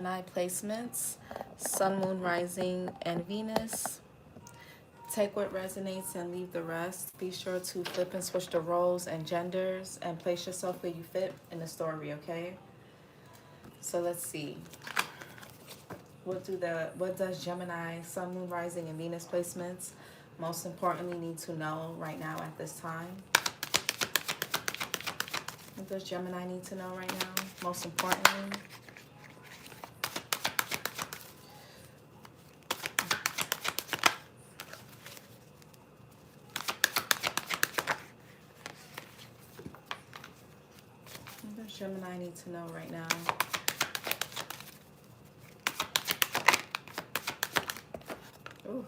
Gemini placements, Sun, Moon, Rising, and Venus. Take what resonates and leave the rest. Be sure to flip and switch the roles and genders and place yourself where you fit in the story, okay? So let's see. What does Gemini, Sun, Moon, Rising, and Venus placements most importantly need to know right now at this time? What does Gemini need to know right now? Most importantly. What does Gemini need to know right now? Ooh.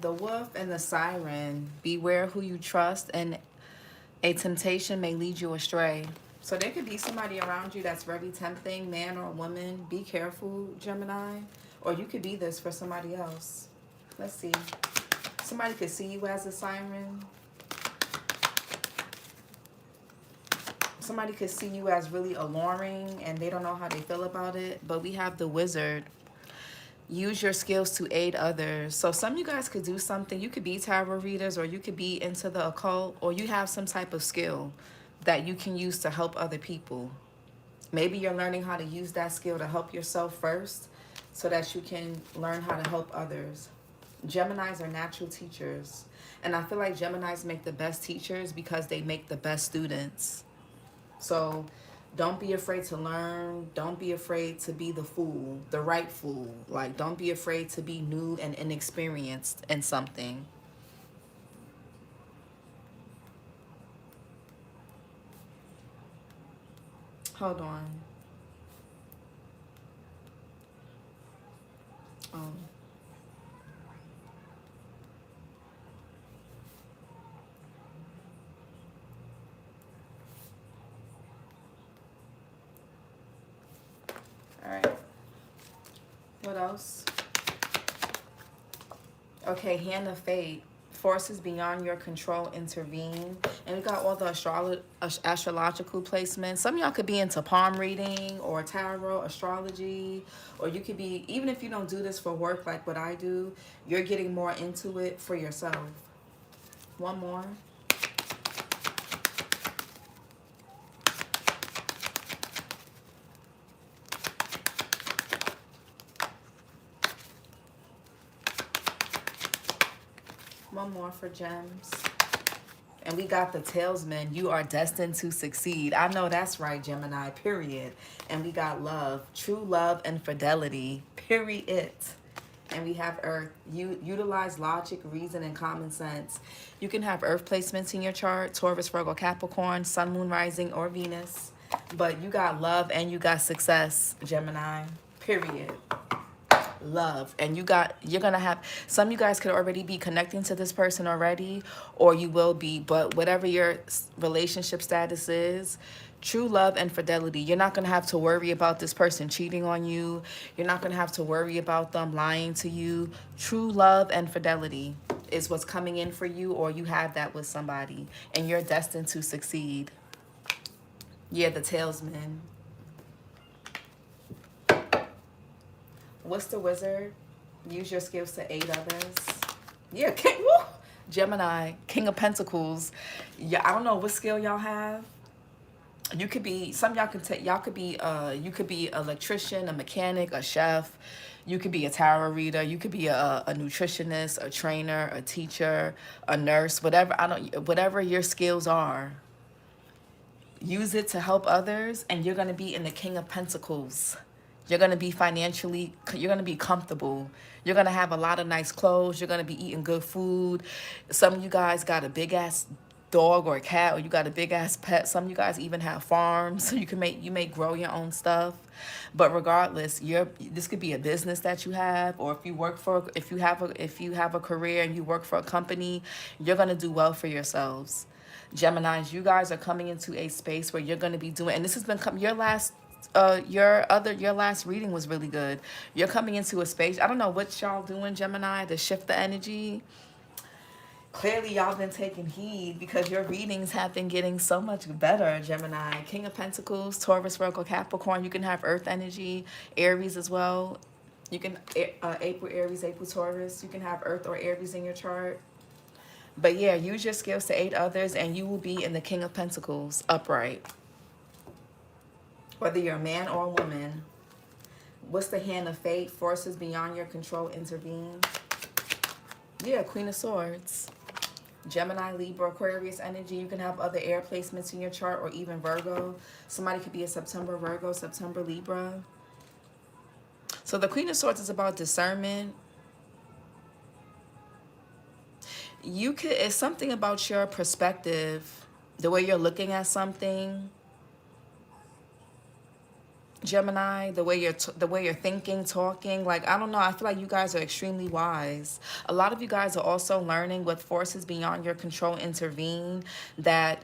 The wolf and the siren. Beware who you trust, and a temptation may lead you astray. So there could be somebody around you that's very tempting, man or woman. Be careful, Gemini. Or you could be this for somebody else. Let's see. Somebody could see you as a siren. Somebody could see you as really alluring and they don't know how they feel about it. But we have the wizard. Use your skills to aid others. So some of you guys could do something. You could be tarot readers, or you could be into the occult, or you have some type of skill that you can use to help other people. Maybe you're learning how to use that skill to help yourself first so that you can learn how to help others. Geminis are natural teachers. And I feel like Geminis make the best teachers because they make the best students. So don't be afraid to learn. Don't be afraid to be the fool, the right fool. Like, don't be afraid to be new and inexperienced in something. Hold on. Oh. All right. What else? Okay, hand of fate. Forces beyond your control intervene. And we got all the astrological placements. Some of y'all could be into palm reading or tarot, astrology. Or you could be, even if you don't do this for work like what I do, you're getting more into it for yourself. One more. One more for gems. And we got the talesman. You are destined to succeed. I know that's right, Gemini, period. And we got love, true love and fidelity, period. And we have earth. You utilize logic, reason, and common sense. You can have earth placements in your chart: Taurus, Virgo, Capricorn, Sun, Moon, Rising, or Venus. But you got love and you got success, Gemini, period. Love. And you're gonna have, some of you guys could already be connecting to this person already, or you will be, but whatever your relationship status is, true love and fidelity. You're not gonna have to worry about this person cheating on you. You're not gonna have to worry about them lying to you. True love and fidelity is what's coming in for you, or you have that with somebody, and you're destined to succeed. Yeah, the talesman. What's the wizard? Use your skills to aid others. Yeah, Gemini, King of Pentacles. Yeah, I don't know what skill y'all have. You could be, some y'all can take, y'all could be, you could be an electrician, a mechanic, a chef. You could be a tarot reader. You could be a nutritionist, a trainer, a teacher, a nurse, whatever. Whatever your skills are. Use it to help others, and you're gonna be in the King of Pentacles. You're going to be financially, you're going to be comfortable. You're going to have a lot of nice clothes. You're going to be eating good food. Some of you guys got a big ass dog or a cat, or you got a big ass pet. Some of you guys even have farms, so you may grow your own stuff. But regardless, this could be a business that you have, or if you have a career and you work for a company, you're going to do well for yourselves. Geminis, you guys are coming into a space where you're going to be doing, and this has been your last reading was really good. You're coming into a space, I don't know what y'all doing, Gemini, to shift the energy. Clearly, y'all been taking heed because your readings have been getting so much better, Gemini. King of Pentacles, Taurus, Virgo, Capricorn. You can have Earth energy, Aries as well. You can, April, Aries, April, Taurus. You can have Earth or Aries in your chart. But yeah, use your skills to aid others and you will be in the King of Pentacles, upright. Whether you're a man or a woman. What's the hand of fate? Forces beyond your control intervene. Yeah, Queen of Swords. Gemini, Libra, Aquarius energy. You can have other air placements in your chart or even Virgo. Somebody could be a September Virgo, September Libra. So the Queen of Swords is about discernment. It's something about your perspective, the way you're looking at something. Gemini, the way you're thinking, talking, like, I don't know, I feel like you guys are extremely wise. A lot of you guys are also learning with forces beyond your control intervene, that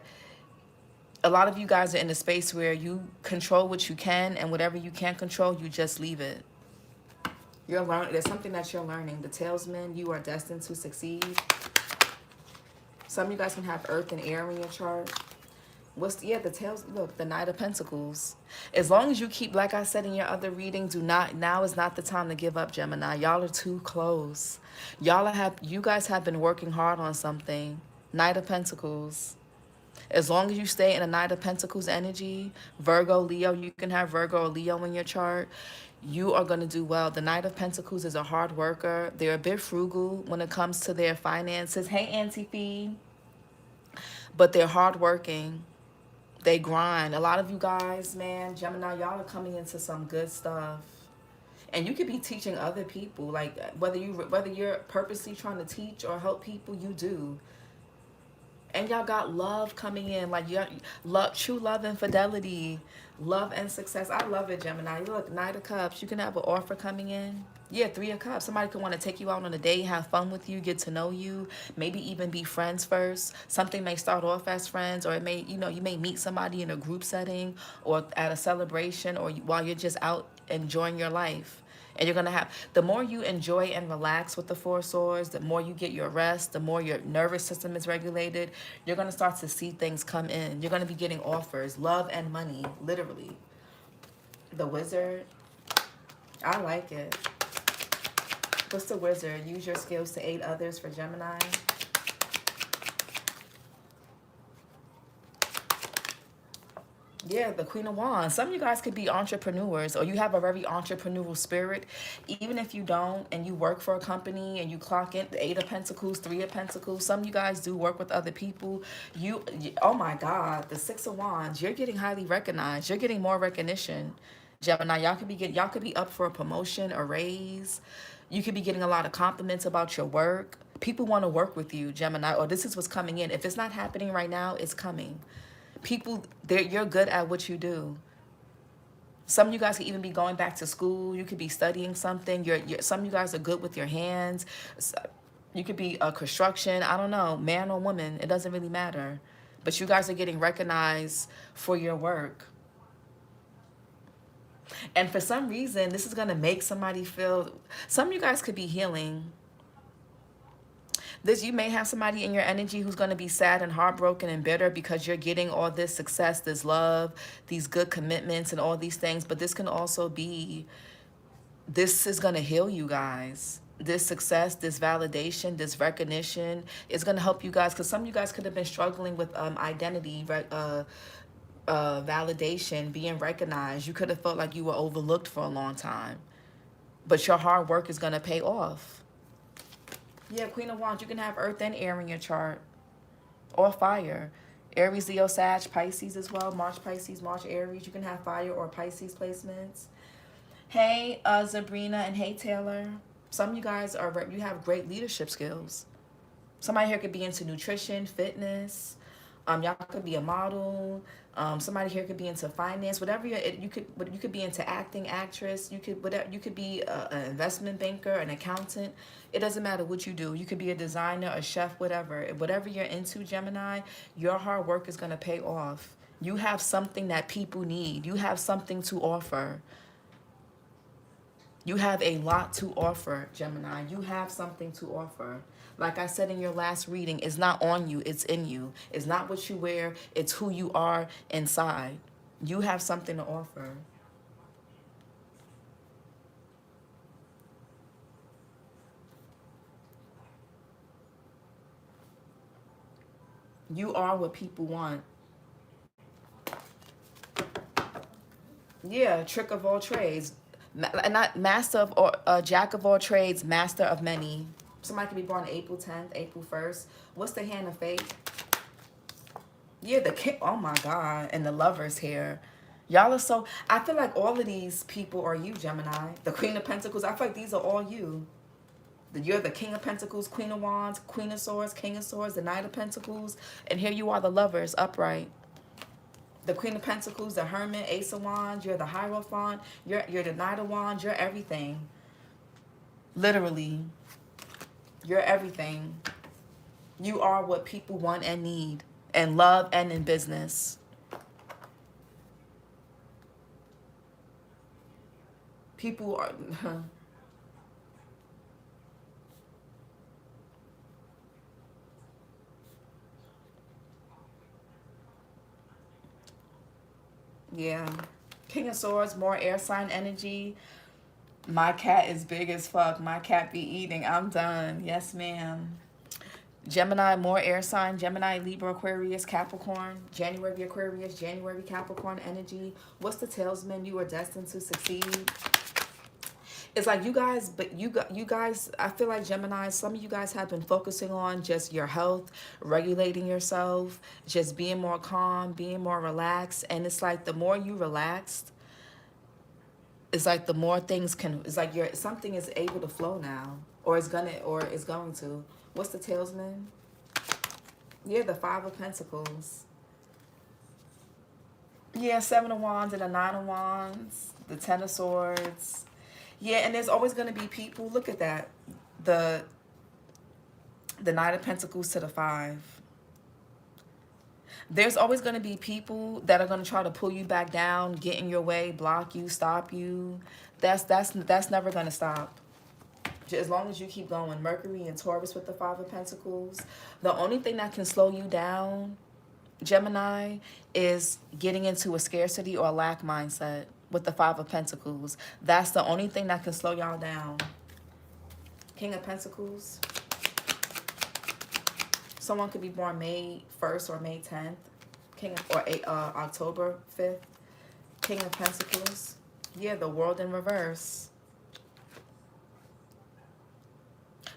a lot of you guys are in a space where you control what you can, and whatever you can't control, you just leave it. You're learning. There's something that you're learning. The Talesman, you are destined to succeed. Some of you guys can have Earth and Air in your chart. The tails, look, the Knight of Pentacles. As long as you keep, like I said in your other reading, now is not the time to give up, Gemini. Y'all are too close. You guys have been working hard on something. Knight of Pentacles. As long as you stay in a Knight of Pentacles energy, Virgo, Leo, you can have Virgo or Leo in your chart. You are going to do well. The Knight of Pentacles is a hard worker. They're a bit frugal when it comes to their finances. Hey, Auntie Fee. But they're hardworking. They grind. A lot of you guys, man, Gemini, y'all are coming into some good stuff. And you could be teaching other people. Like, whether you're purposely trying to teach or help people, you do. And y'all got love coming in. Like, true love and fidelity. Love and success. I love it, Gemini. Look, Knight of Cups. You can have an offer coming in. Yeah, Three of Cups. Somebody could want to take you out on a date, have fun with you, get to know you, maybe even be friends first. Something may start off as friends, or it may, you may meet somebody in a group setting or at a celebration, or while you're just out enjoying your life. And you're going to have, the more you enjoy and relax with the Four Swords, the more you get your rest, the more your nervous system is regulated, you're going to start to see things come in. You're going to be getting offers, love and money, literally. The Wizard, I like it. What's the Wizard? Use your skills to aid others for Gemini. Yeah, the Queen of Wands. Some of you guys could be entrepreneurs, or you have a very entrepreneurial spirit. Even if you don't, and you work for a company and you clock in the Eight of Pentacles, Three of Pentacles. Some of you guys do work with other people. Oh my God, the Six of Wands. You're getting highly recognized. You're getting more recognition. Gemini, y'all could be up for a promotion, a raise. You could be getting a lot of compliments about your work. People want to work with you, Gemini, or this is what's coming in. If it's not happening right now, it's coming. People, you're good at what you do. Some of you guys could even be going back to school. You could be studying something. Some of you guys are good with your hands. You could be a construction. I don't know, man or woman. It doesn't really matter. But you guys are getting recognized for your work. And for some reason, this is going to make somebody feel... Some of you guys could be healing. You may have somebody in your energy who's going to be sad and heartbroken and bitter because you're getting all this success, this love, these good commitments and all these things. But this can also be, this is going to heal you guys. This success, this validation, this recognition is going to help you guys. Because some of you guys could have been struggling with identity, validation, being recognized. You could have felt like you were overlooked for a long time. But your hard work is going to pay off. Yeah, Queen of Wands, you can have Earth and Air in your chart. Or fire. Aries, Leo, Sag, Pisces as well. March, Pisces, March, Aries. You can have fire or Pisces placements. Hey, Sabrina, and hey, Taylor. Some of you guys you have great leadership skills. Somebody here could be into nutrition, fitness. Y'all could be a model. Somebody here could be into finance. Whatever you could be into acting, actress. You could be an investment banker, an accountant. It doesn't matter what you do. You could be a designer, a chef, whatever. Whatever you're into, Gemini, your hard work is gonna pay off. You have something that people need. You have something to offer. You have a lot to offer, Gemini. You have something to offer. Like I said in your last reading, it's not on you, it's in you. It's not what you wear, it's who you are inside. You have something to offer. You are what people want. Yeah, trick of all trades. Not master of, or jack of all trades, master of many. Somebody could be born April 10th, April 1st. What's the hand of fate? Yeah, the king. Oh my God. And the lovers here. Y'all are so. I feel like all of these people are you, Gemini. The Queen of Pentacles. I feel like these are all you. You're the King of Pentacles, Queen of Wands, Queen of Swords, King of Swords, the Knight of Pentacles. And here you are, the lovers, upright. The Queen of Pentacles, the Hermit, Ace of Wands. You're the Hierophant. You're the Knight of Wands. You're everything. Literally. You're everything. You are what people want and need. In love and in business. People are... yeah. King of Swords, more air sign energy. My cat is big as fuck. My cat be eating. I'm done. Yes, ma'am. Gemini, more air sign. Gemini, Libra, Aquarius, Capricorn. January, Aquarius. January, Capricorn energy. What's the talisman? You are destined to succeed. It's like you guys, but you guys, I feel like Gemini, some of you guys have been focusing on just your health, regulating yourself, just being more calm, being more relaxed. And it's like the more you relaxed, it's like the more things can, it's like something is able to flow now, or it's going to. What's the talisman? Yeah, the Five of Pentacles. Yeah, Seven of Wands and the Nine of Wands, the Ten of Swords. Yeah, and there's always going to be people, look at that, the Knight of Pentacles to the Five. There's always going to be people that are going to try to pull you back down, get in your way, block you, stop you. That's never going to stop. As long as you keep going. Mercury and Taurus with the Five of Pentacles. The only thing that can slow you down, Gemini, is getting into a scarcity or a lack mindset with the Five of Pentacles. That's the only thing that can slow y'all down. King of Pentacles. Someone could be born May 1st or May 10th. October 5th. King of Pentacles. Yeah, the World in reverse.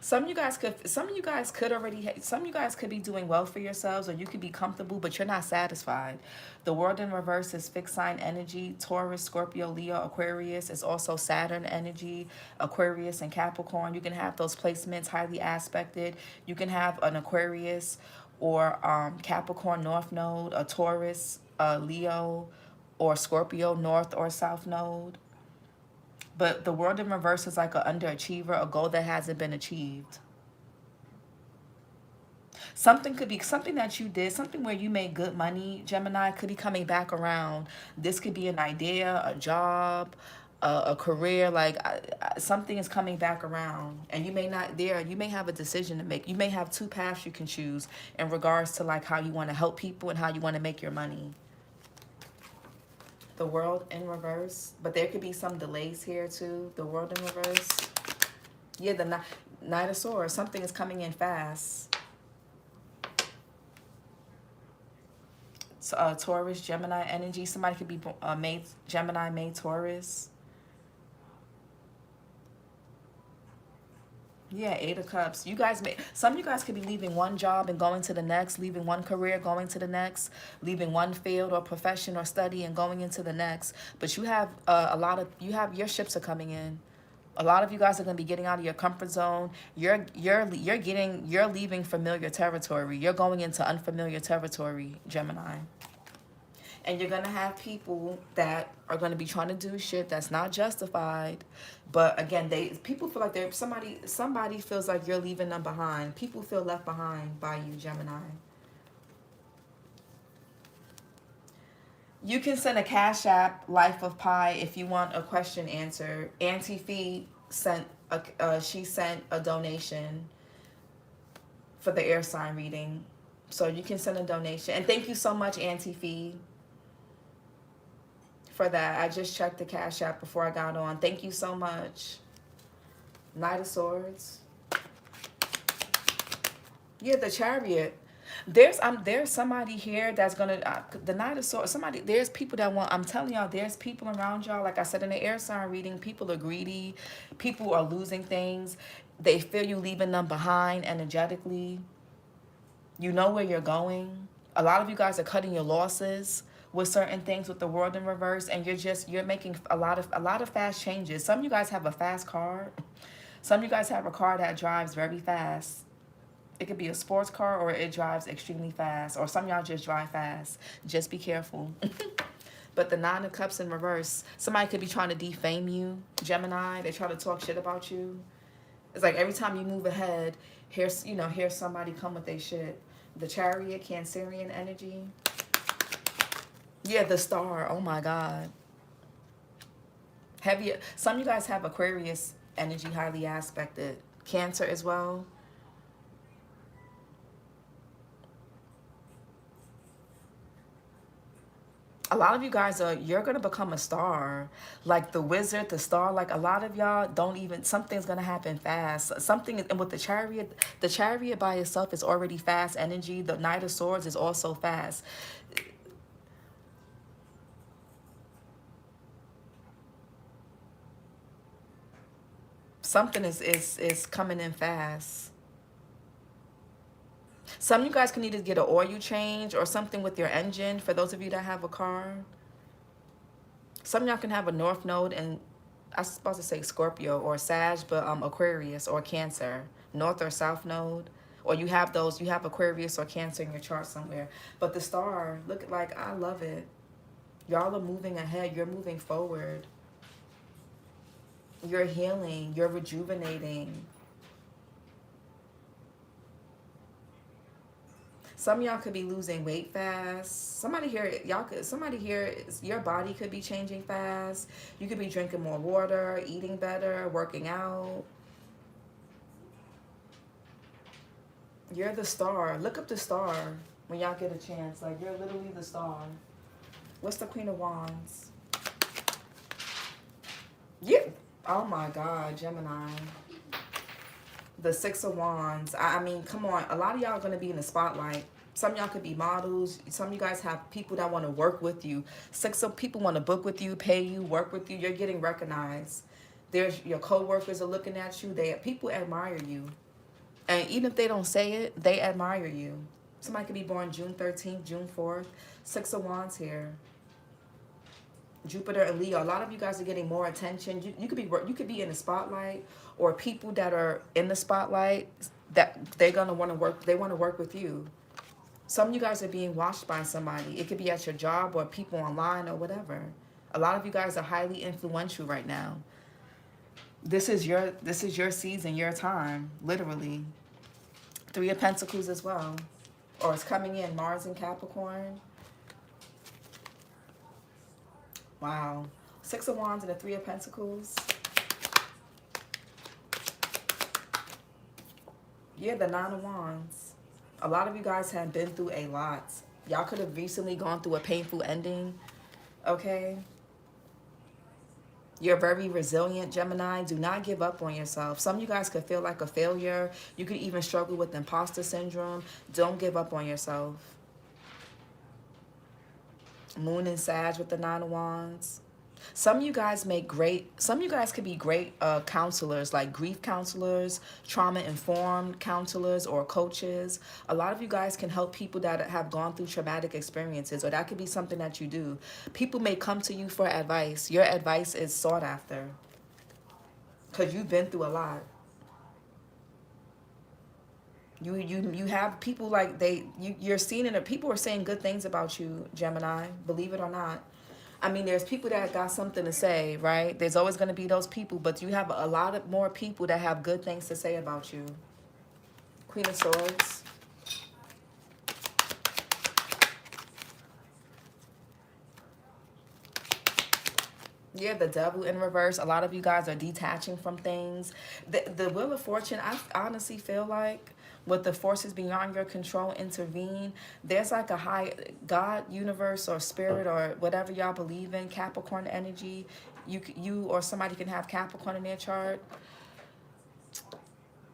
Some of you guys could be doing well for yourselves, or you could be comfortable, but you're not satisfied. The World in reverse is fixed sign energy. Taurus, Scorpio, Leo, Aquarius. It's also Saturn energy, Aquarius and Capricorn. You can have those placements highly aspected. You can have an Aquarius or Capricorn North Node, a Taurus, Leo, or Scorpio North or South Node. But the World in reverse is like an underachiever, a goal that hasn't been achieved. Something could be something that you did, something where you made good money, Gemini, could be coming back around. This could be an idea, a job, a career, like something is coming back around. And you may not you may have a decision to make. You may have two paths you can choose in regards to like how you want to help people and how you want to make your money. The World in reverse, but there could be some delays here too. The World in reverse. Yeah, the Knight of Swords. Something is coming in fast. Taurus, Gemini energy. Somebody could be Gemini, May, Taurus. Yeah, Eight of Cups. Some of you guys could be leaving one job and going to the next, leaving one career, going to the next, leaving one field or profession or study and going into the next. But you have your ships are coming in. A lot of you guys are going to be getting out of your comfort zone. You're leaving familiar territory. You're going into unfamiliar territory, Gemini. And you're going to have people that are going to be trying to do shit that's not justified. But again, people feel like somebody feels like you're leaving them behind. People feel left behind by you, Gemini. You can send a Cash App, Life of Pi, if you want a question answered. Auntie Fee sent she sent a donation for the air sign reading. So you can send a donation. And thank you so much, Auntie Fee, for that. I just checked the Cash App before I got on. Thank you so much. Knight of Swords. Yeah, the Chariot. There's somebody here that's gonna the Knight of Swords. Somebody, there's people that want. I'm telling y'all, there's people around y'all. Like I said in the air sign reading, people are greedy. People are losing things. They feel you leaving them behind energetically. You know where you're going. A lot of you guys are cutting your losses with certain things with the world in reverse, and you're making a lot of fast changes. Some of you guys have a fast car. Some of you guys have a car that drives very fast. It could be a sports car or it drives extremely fast. Or some of y'all just drive fast. Just be careful. But the Nine of Cups in reverse. Somebody could be trying to defame you, Gemini. They try to talk shit about you. It's like every time you move ahead, here's somebody come with their shit. The Chariot, Cancerian energy. Yeah, the Star. Oh my God. Heavy. Some of you guys have Aquarius energy highly aspected. Cancer as well. A lot of you guys you're going to become a star. Like the Wizard, the Star, like a lot of y'all don't even, something's going to happen fast. Something, and with the Chariot by itself is already fast energy. The Knight of Swords is also fast. Something is coming in fast. Some of you guys can either get an oil change or something with your engine, for those of you that have a car. Some of y'all can have a North Node and, I was supposed to say Scorpio or Sag, but Aquarius or Cancer. North or South Node. Or you have Aquarius or Cancer in your chart somewhere. But the Star, look, like, I love it. Y'all are moving ahead. You're moving forward. You're healing. You're rejuvenating. Some of y'all could be losing weight fast. Somebody here, your body could be changing fast. You could be drinking more water, eating better, working out. You're the Star. Look up the Star when y'all get a chance. Like, you're literally the Star. What's the Queen of Wands? Yeah. Oh my God, Gemini. The Six of Wands. I mean, come on. A lot of y'all are going to be in the spotlight. Some of y'all could be models. Some of you guys have people that want to work with you. People want to book with you, pay you, work with you. You're getting recognized. Your co-workers are looking at you. People admire you. And even if they don't say it, they admire you. Somebody could be born June 13th, June 4th. Six of Wands here. Jupiter and Leo. A lot of you guys are getting more attention. You could be in the spotlight, or people that are in the spotlight that they're gonna want to work. They want to work with you. Some of you guys are being watched by somebody. It could be at your job or people online or whatever. A lot of you guys are highly influential right now. This is your season, your time, literally. Three of Pentacles as well, or it's coming in. Mars and Capricorn. Wow. Six of Wands and the Three of Pentacles. Yeah, the Nine of Wands. A lot of you guys have been through a lot. Y'all could have recently gone through a painful ending. Okay? You're very resilient, Gemini. Do not give up on yourself. Some of you guys could feel like a failure. You could even struggle with imposter syndrome. Don't give up on yourself. Moon and Sag with the Nine of Wands. Some of you guys could be great counselors, like grief counselors, trauma-informed counselors, or coaches. A lot of you guys can help people that have gone through traumatic experiences, or that could be something that you do. People may come to you for advice. Your advice is sought after because you've been through a lot. You have people like you're seen in people are saying good things about you, Gemini, believe it or not. I mean, there's people that got something to say, right? There's always going to be those people, but you have a lot of more people that have good things to say about you. Queen of Swords. Yeah, the devil in reverse. A lot of you guys are detaching from things. The Wheel of Fortune, I honestly feel like with the forces beyond your control intervene, there's like a high God, universe, or spirit, or whatever y'all believe in, Capricorn energy. You or somebody can have Capricorn in their chart.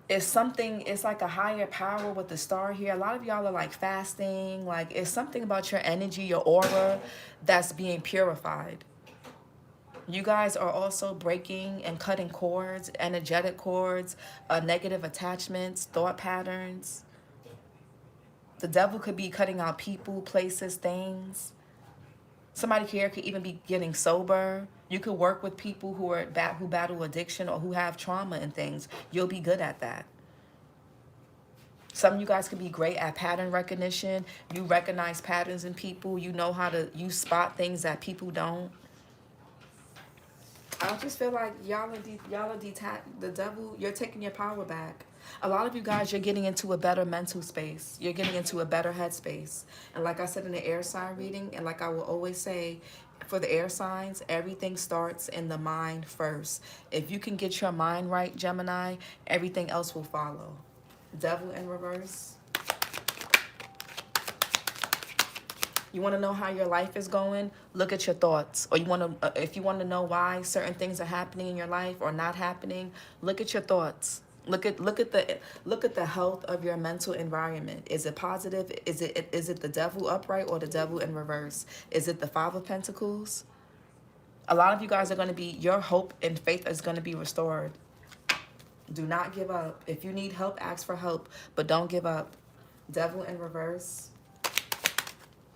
It's something, it's like a higher power with the star here. A lot of y'all are like fasting. Like it's something about your energy, your aura, that's being purified. You guys are also breaking and cutting cords, energetic cords, negative attachments, thought patterns. The devil could be cutting out people, places, things. Somebody here could even be getting sober. You could work with people who battle addiction or who have trauma and things. You'll be good at that. Some of you guys could be great at pattern recognition. You recognize patterns in people. You know how to, you spot things that people don't. I just feel like y'all are detached. The devil, you're taking your power back. A lot of you guys, you're getting into a better mental space. You're getting into a better headspace. And like I said in the air sign reading, and like I will always say, for the air signs, everything starts in the mind first. If you can get your mind right, Gemini, everything else will follow. Devil in reverse. You want to know how your life is going? Look at your thoughts. Or you want to, if you want to know why certain things are happening in your life or not happening, look at your thoughts. Look at the health of your mental environment. Is it positive? Is it the devil upright or the devil in reverse? Is it the Five of Pentacles? A lot of you guys are going to be, your hope and faith is going to be restored. Do not give up. If you need help, ask for help, but don't give up. Devil in reverse.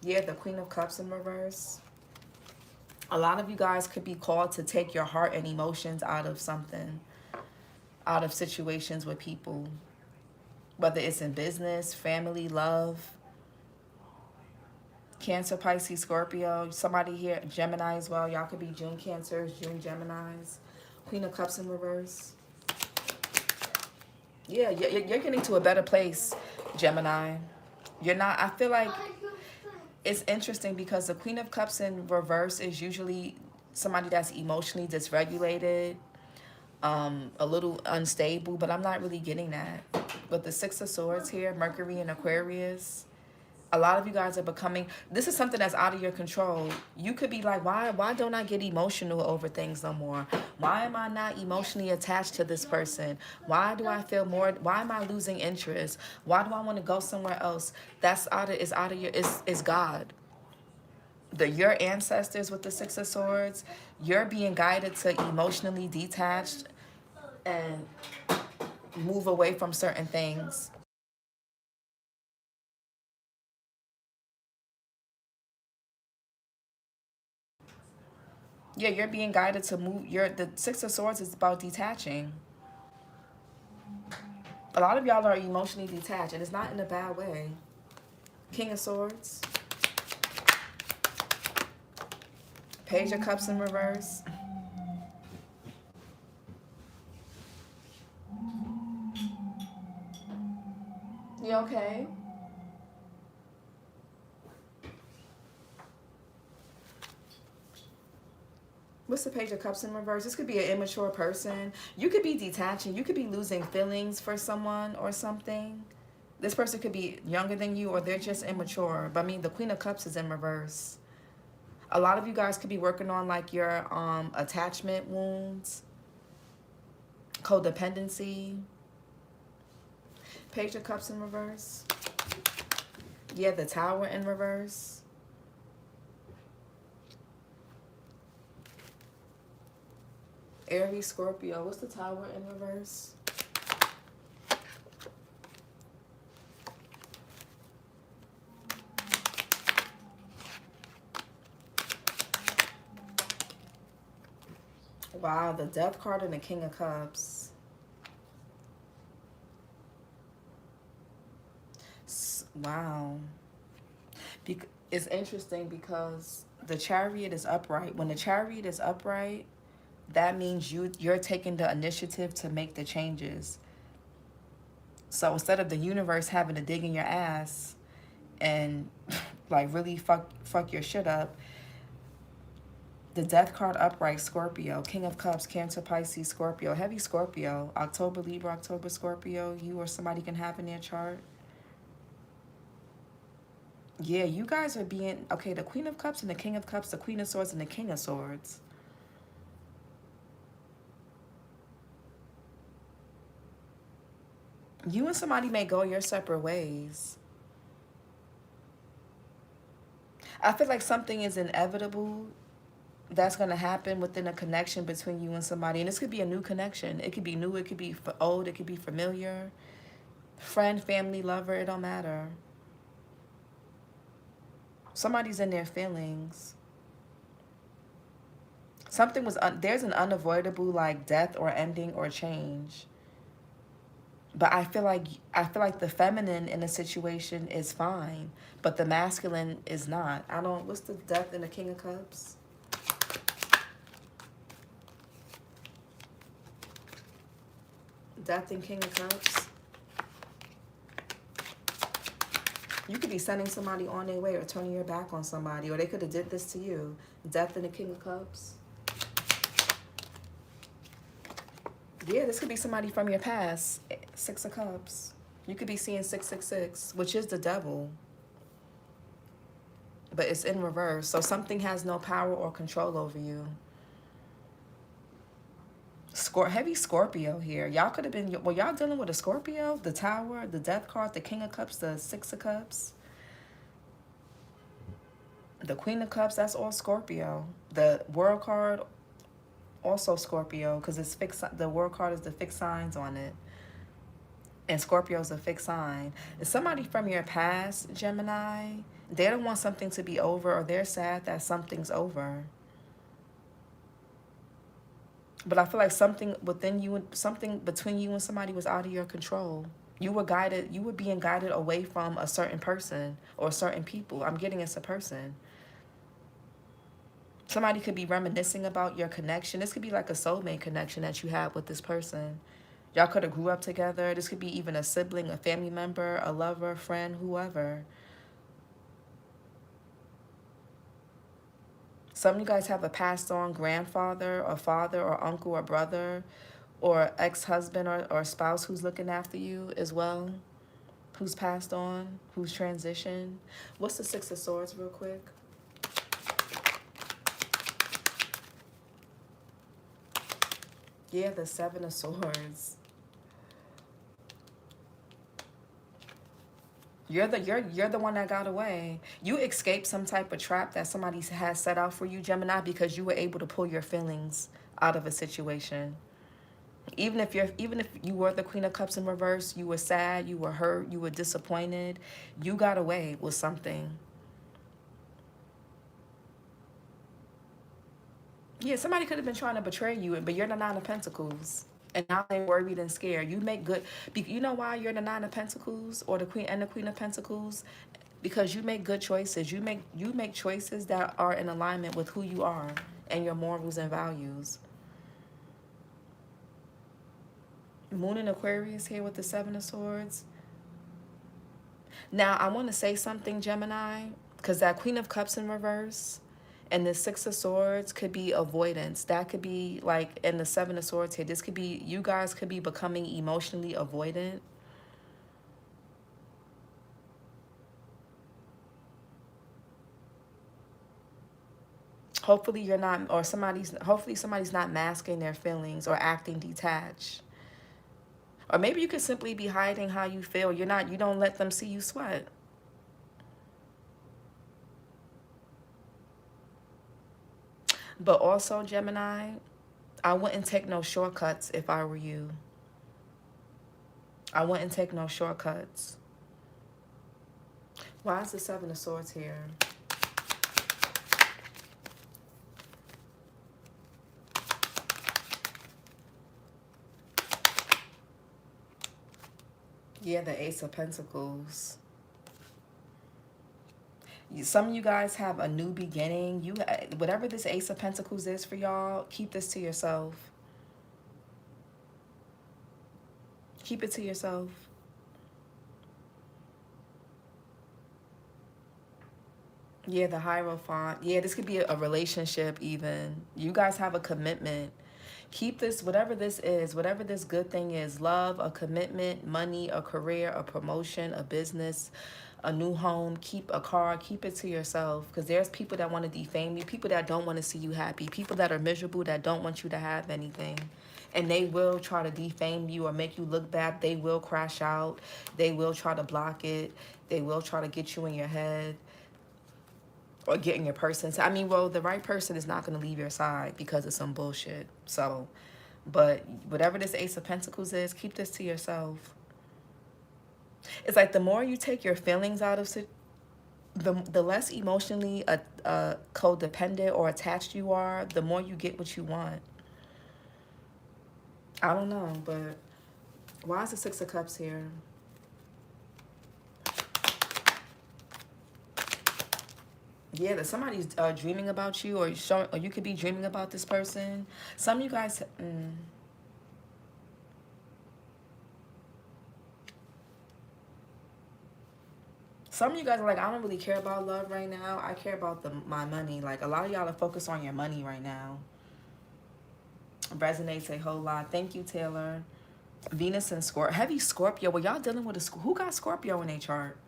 Yeah, the Queen of Cups in reverse. A lot of you guys could be called to take your heart and emotions out of something, out of situations with people, whether it's in business, family, love. Cancer, Pisces, Scorpio. Somebody here, Gemini as well. Y'all could be June Cancers, June Geminis. Queen of Cups in reverse. Yeah, you're getting to a better place, Gemini. You're not, I feel like it's interesting because the Queen of Cups in reverse is usually somebody that's emotionally dysregulated, a little unstable, but I'm not really getting that. With the Six of Swords here, Mercury and Aquarius, a lot of you guys are becoming, this is something that's out of your control. You could be like, why don't I get emotional over things no more? Why am I not emotionally attached to this person? Why do I feel more, why am I losing interest? Why do I want to go somewhere else? That's out of your, it's God. Your ancestors with the Six of Swords, you're being guided to emotionally detached and move away from certain things. Yeah, you're being guided to move. The Six of Swords is about detaching. A lot of y'all are emotionally detached, and it's not in a bad way. King of Swords. Page of Cups in reverse. You okay? What's the Page of Cups in reverse? This could be an immature person. You could be detaching. You could be losing feelings for someone or something. This person could be younger than you or they're just immature. But I mean, the Queen of Cups is in reverse. A lot of you guys could be working on like your attachment wounds, codependency. Page of Cups in reverse. Yeah, the Tower in reverse. Aries, Scorpio. What's the Tower in reverse? Wow, the Death card and the King of Cups. Wow. It's interesting because the Chariot is upright. When the Chariot is upright, that means you're taking the initiative to make the changes. So instead of the universe having to dig in your ass and like really fuck your shit up, The Death card upright, Scorpio. King of Cups, Cancer, Pisces, Scorpio. Heavy Scorpio. October, Libra, October, Scorpio. You or somebody can have in their chart. Yeah, you guys are being... Okay, the Queen of Cups and the King of Cups, the Queen of Swords and the King of Swords. You and somebody may go your separate ways. I feel like something is inevitable that's going to happen within a connection between you and somebody. And this could be a new connection. It could be new. It could be old. It could be familiar. Friend, family, lover. It don't matter. Somebody's in their feelings. Something was... there's an unavoidable, like, death or ending or change. But I feel like the feminine in a situation is fine, but the masculine is not. I don't... What's the Death and the King of Cups? Death and King of Cups. You could be sending somebody on their way or turning your back on somebody, or they could have did this to you. Death and the King of Cups. Yeah, this could be somebody from your past. Six of Cups. You could be seeing 666, which is the devil. But it's in reverse. So something has no power or control over you. Heavy Scorpio here. Y'all could have been... Well, y'all dealing with a Scorpio? The Tower, the Death card, the King of Cups, the Six of Cups. The Queen of Cups, that's all Scorpio. The World card... also Scorpio, because it's fixed. The World card is the fixed signs on it, and Scorpio is a fixed sign. It's somebody from your past, Gemini. They don't want something to be over, or they're sad that something's over. But I feel like something within you, something between you and somebody was out of your control. You were guided. You were being guided away from a certain person or certain people. I'm getting it's a person. Somebody could be reminiscing about your connection. This could be like a soulmate connection that you have with this person. Y'all could have grew up together. This could be even a sibling, a family member, a lover, friend, whoever. Some of you guys have a passed on grandfather or father or uncle or brother or ex-husband or spouse who's looking after you as well, who's passed on, who's transitioned. What's the Six of Swords real quick? Yeah, the Seven of Swords. You're the one that got away. You escaped some type of trap that somebody has set out for you, Gemini, because you were able to pull your feelings out of a situation. Even if you were the Queen of Cups in reverse, you were sad, you were hurt, you were disappointed, you got away with something. Yeah, somebody could have been trying to betray you, but you're the Nine of Pentacles. And now they're worried and scared. You make good... You know why you're the Nine of Pentacles or the Queen of Pentacles? Because you make good choices. You make choices that are in alignment with who you are and your morals and values. Moon in Aquarius here with the Seven of Swords. Now, I want to say something, Gemini, because that Queen of Cups in reverse and the Six of Swords could be avoidance. That could be like in the Seven of Swords here. This could be... You guys could be becoming emotionally avoidant. Hopefully you're not... Or hopefully somebody's not masking their feelings or acting detached. Or maybe you could simply be hiding how you feel. You don't let them see you sweat. But also, Gemini, I wouldn't take no shortcuts if I were you. I wouldn't take no shortcuts. Why is the Seven of Swords here? Yeah, the Ace of Pentacles. Some of you guys have a new beginning. Whatever this Ace of Pentacles is for y'all, keep this to yourself. Keep it to yourself. Yeah, the Hierophant. Yeah, this could be a relationship even. You guys have a commitment. Keep this, whatever this is, whatever this good thing is, love, a commitment, money, a career, a promotion, a business, a new home, keep a car, keep it to yourself. Because there's people that want to defame you, people that don't want to see you happy, people that are miserable, that don't want you to have anything. And they will try to defame you or make you look bad. They will crash out. They will try to block it. They will try to get you in your head or getting your person. I mean, well, the right person is not going to leave your side because of some bullshit. So, but whatever this Ace of Pentacles is, keep this to yourself. It's like the more you take your feelings out of the less emotionally codependent or attached you are, the more you get what you want. I don't know, but why is the Six of Cups here? Yeah, that somebody's dreaming about you, or showing, or you could be dreaming about this person. Some of you guys, some of you guys are like, I don't really care about love right now. I care about my money. Like a lot of y'all are focused on your money right now. Resonates a whole lot. Thank you, Taylor. Venus and Scorpio. Heavy Scorpio. Well, y'all dealing with who got Scorpio in their chart?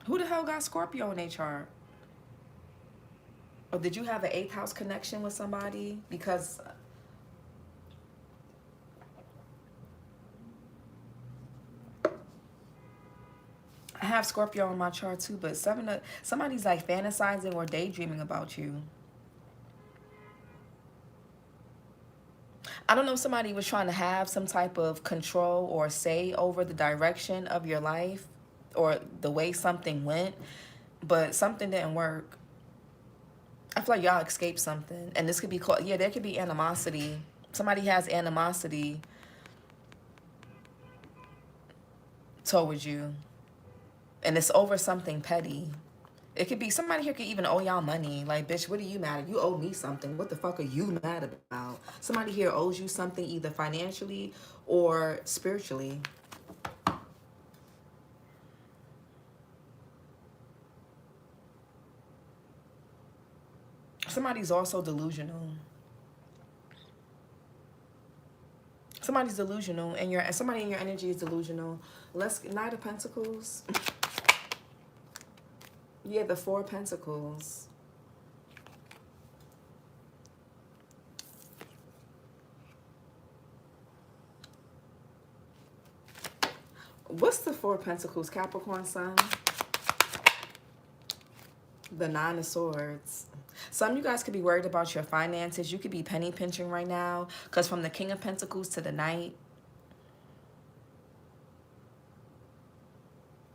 Who the hell got Scorpio in their chart? Or did you have an 8th house connection with somebody? Because I have Scorpio on my chart too, but somebody's like fantasizing or daydreaming about you. I don't know if somebody was trying to have some type of control or say over the direction of your life or the way something went, but something didn't work. I feel like y'all escaped something. And this could be called, yeah, there could be animosity. Somebody has animosity towards you. And it's over something petty. It could be somebody here could even owe y'all money. Like, bitch, what are you mad at? You owe me something. What the fuck are you mad about? Somebody here owes you something either financially or spiritually. Somebody's also delusional. Somebody's delusional, and somebody in your energy is delusional. Knight of Pentacles. Yeah, the 4 of Pentacles. What's the 4 of Pentacles? Capricorn Sun. The 9 of Swords. Some of you guys could be worried about your finances. You could be penny pinching right now. Because from the King of Pentacles to the Knight.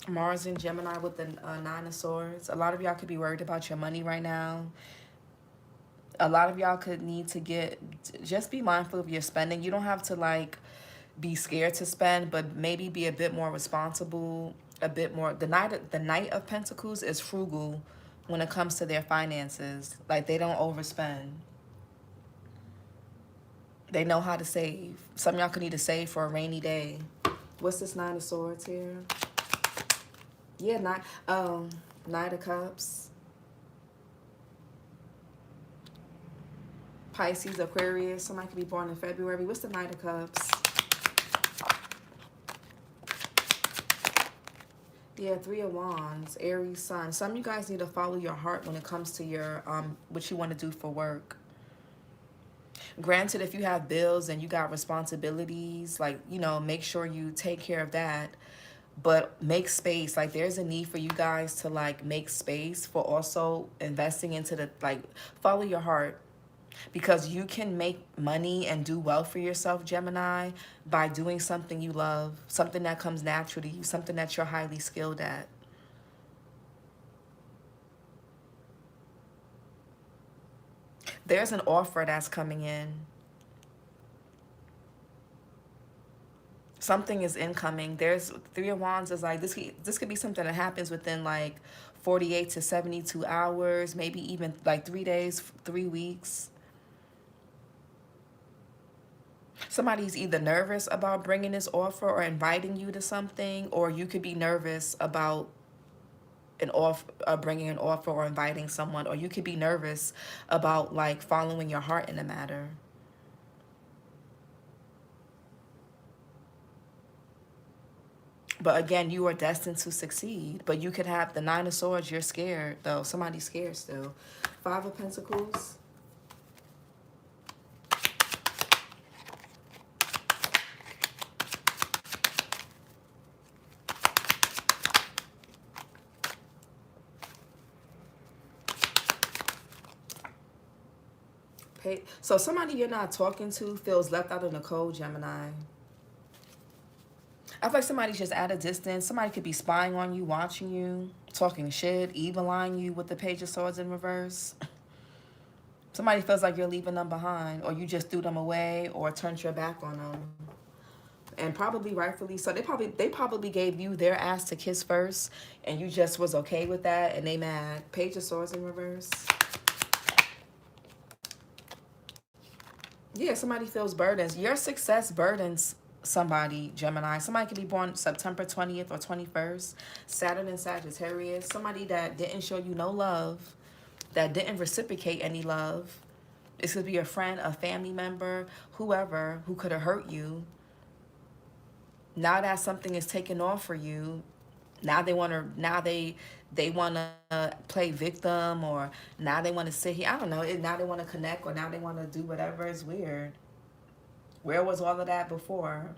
Mars and Gemini with the 9 of Swords. A lot of y'all could be worried about your money right now. A lot of y'all could need to just be mindful of your spending. You don't have to like be scared to spend, but maybe be a bit more responsible, a bit more. The Knight of Pentacles is frugal when it comes to their finances. Like they don't overspend. They know how to save. Some of y'all could need to save for a rainy day. What's this 9 of Swords here? Yeah, Knight of Cups. Pisces, Aquarius. Somebody could be born in February. What's the Knight of Cups? Yeah, 3 of Wands, Aries, Sun. Some of you guys need to follow your heart when it comes to your what you want to do for work. Granted, if you have bills and you got responsibilities, like, you know, make sure you take care of that. But make space. Like, there's a need for you guys to, like, make space for also investing into the, like, follow your heart. Because you can make money and do well for yourself, Gemini, by doing something you love, something that comes natural to you, something that you're highly skilled at. There's an offer that's coming in. Something is incoming. There's 3 of Wands is like, this could be something that happens within like 48 to 72 hours, maybe even like 3 days, 3 weeks. Somebody's either nervous about bringing this offer or inviting you to something, or you could be nervous about an off bringing an offer or inviting someone, or you could be nervous about like following your heart in a matter. But again, you are destined to succeed. But you could have the Nine of Swords. You're scared, though. Somebody's scared still. Five of Pentacles. So somebody you're not talking to feels left out in the cold, Gemini. I feel like somebody's just at a distance. Somebody could be spying on you, watching you, talking shit, evil eyeing you with the Page of Swords in reverse. Somebody feels like you're leaving them behind, or you just threw them away, or turned your back on them. And probably rightfully so. They probably gave you their ass to kiss first, and you just was okay with that, and they mad. Page of Swords in reverse. Yeah, somebody feels burdens. Your success burdens somebody, Gemini. Somebody could be born September 20th or 21st. Saturn in Sagittarius. Somebody that didn't show you no love, that didn't reciprocate any love. This could be a friend, a family member, whoever who could have hurt you. Now that something is taken off for you, now they want to play victim, or now they want to sit here. I don't know. Now they want to connect, or now they want to do whatever. It's weird. Where was all of that before?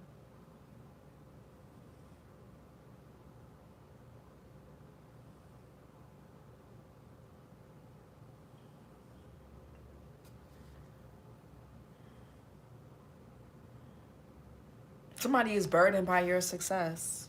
Somebody is burdened by your success.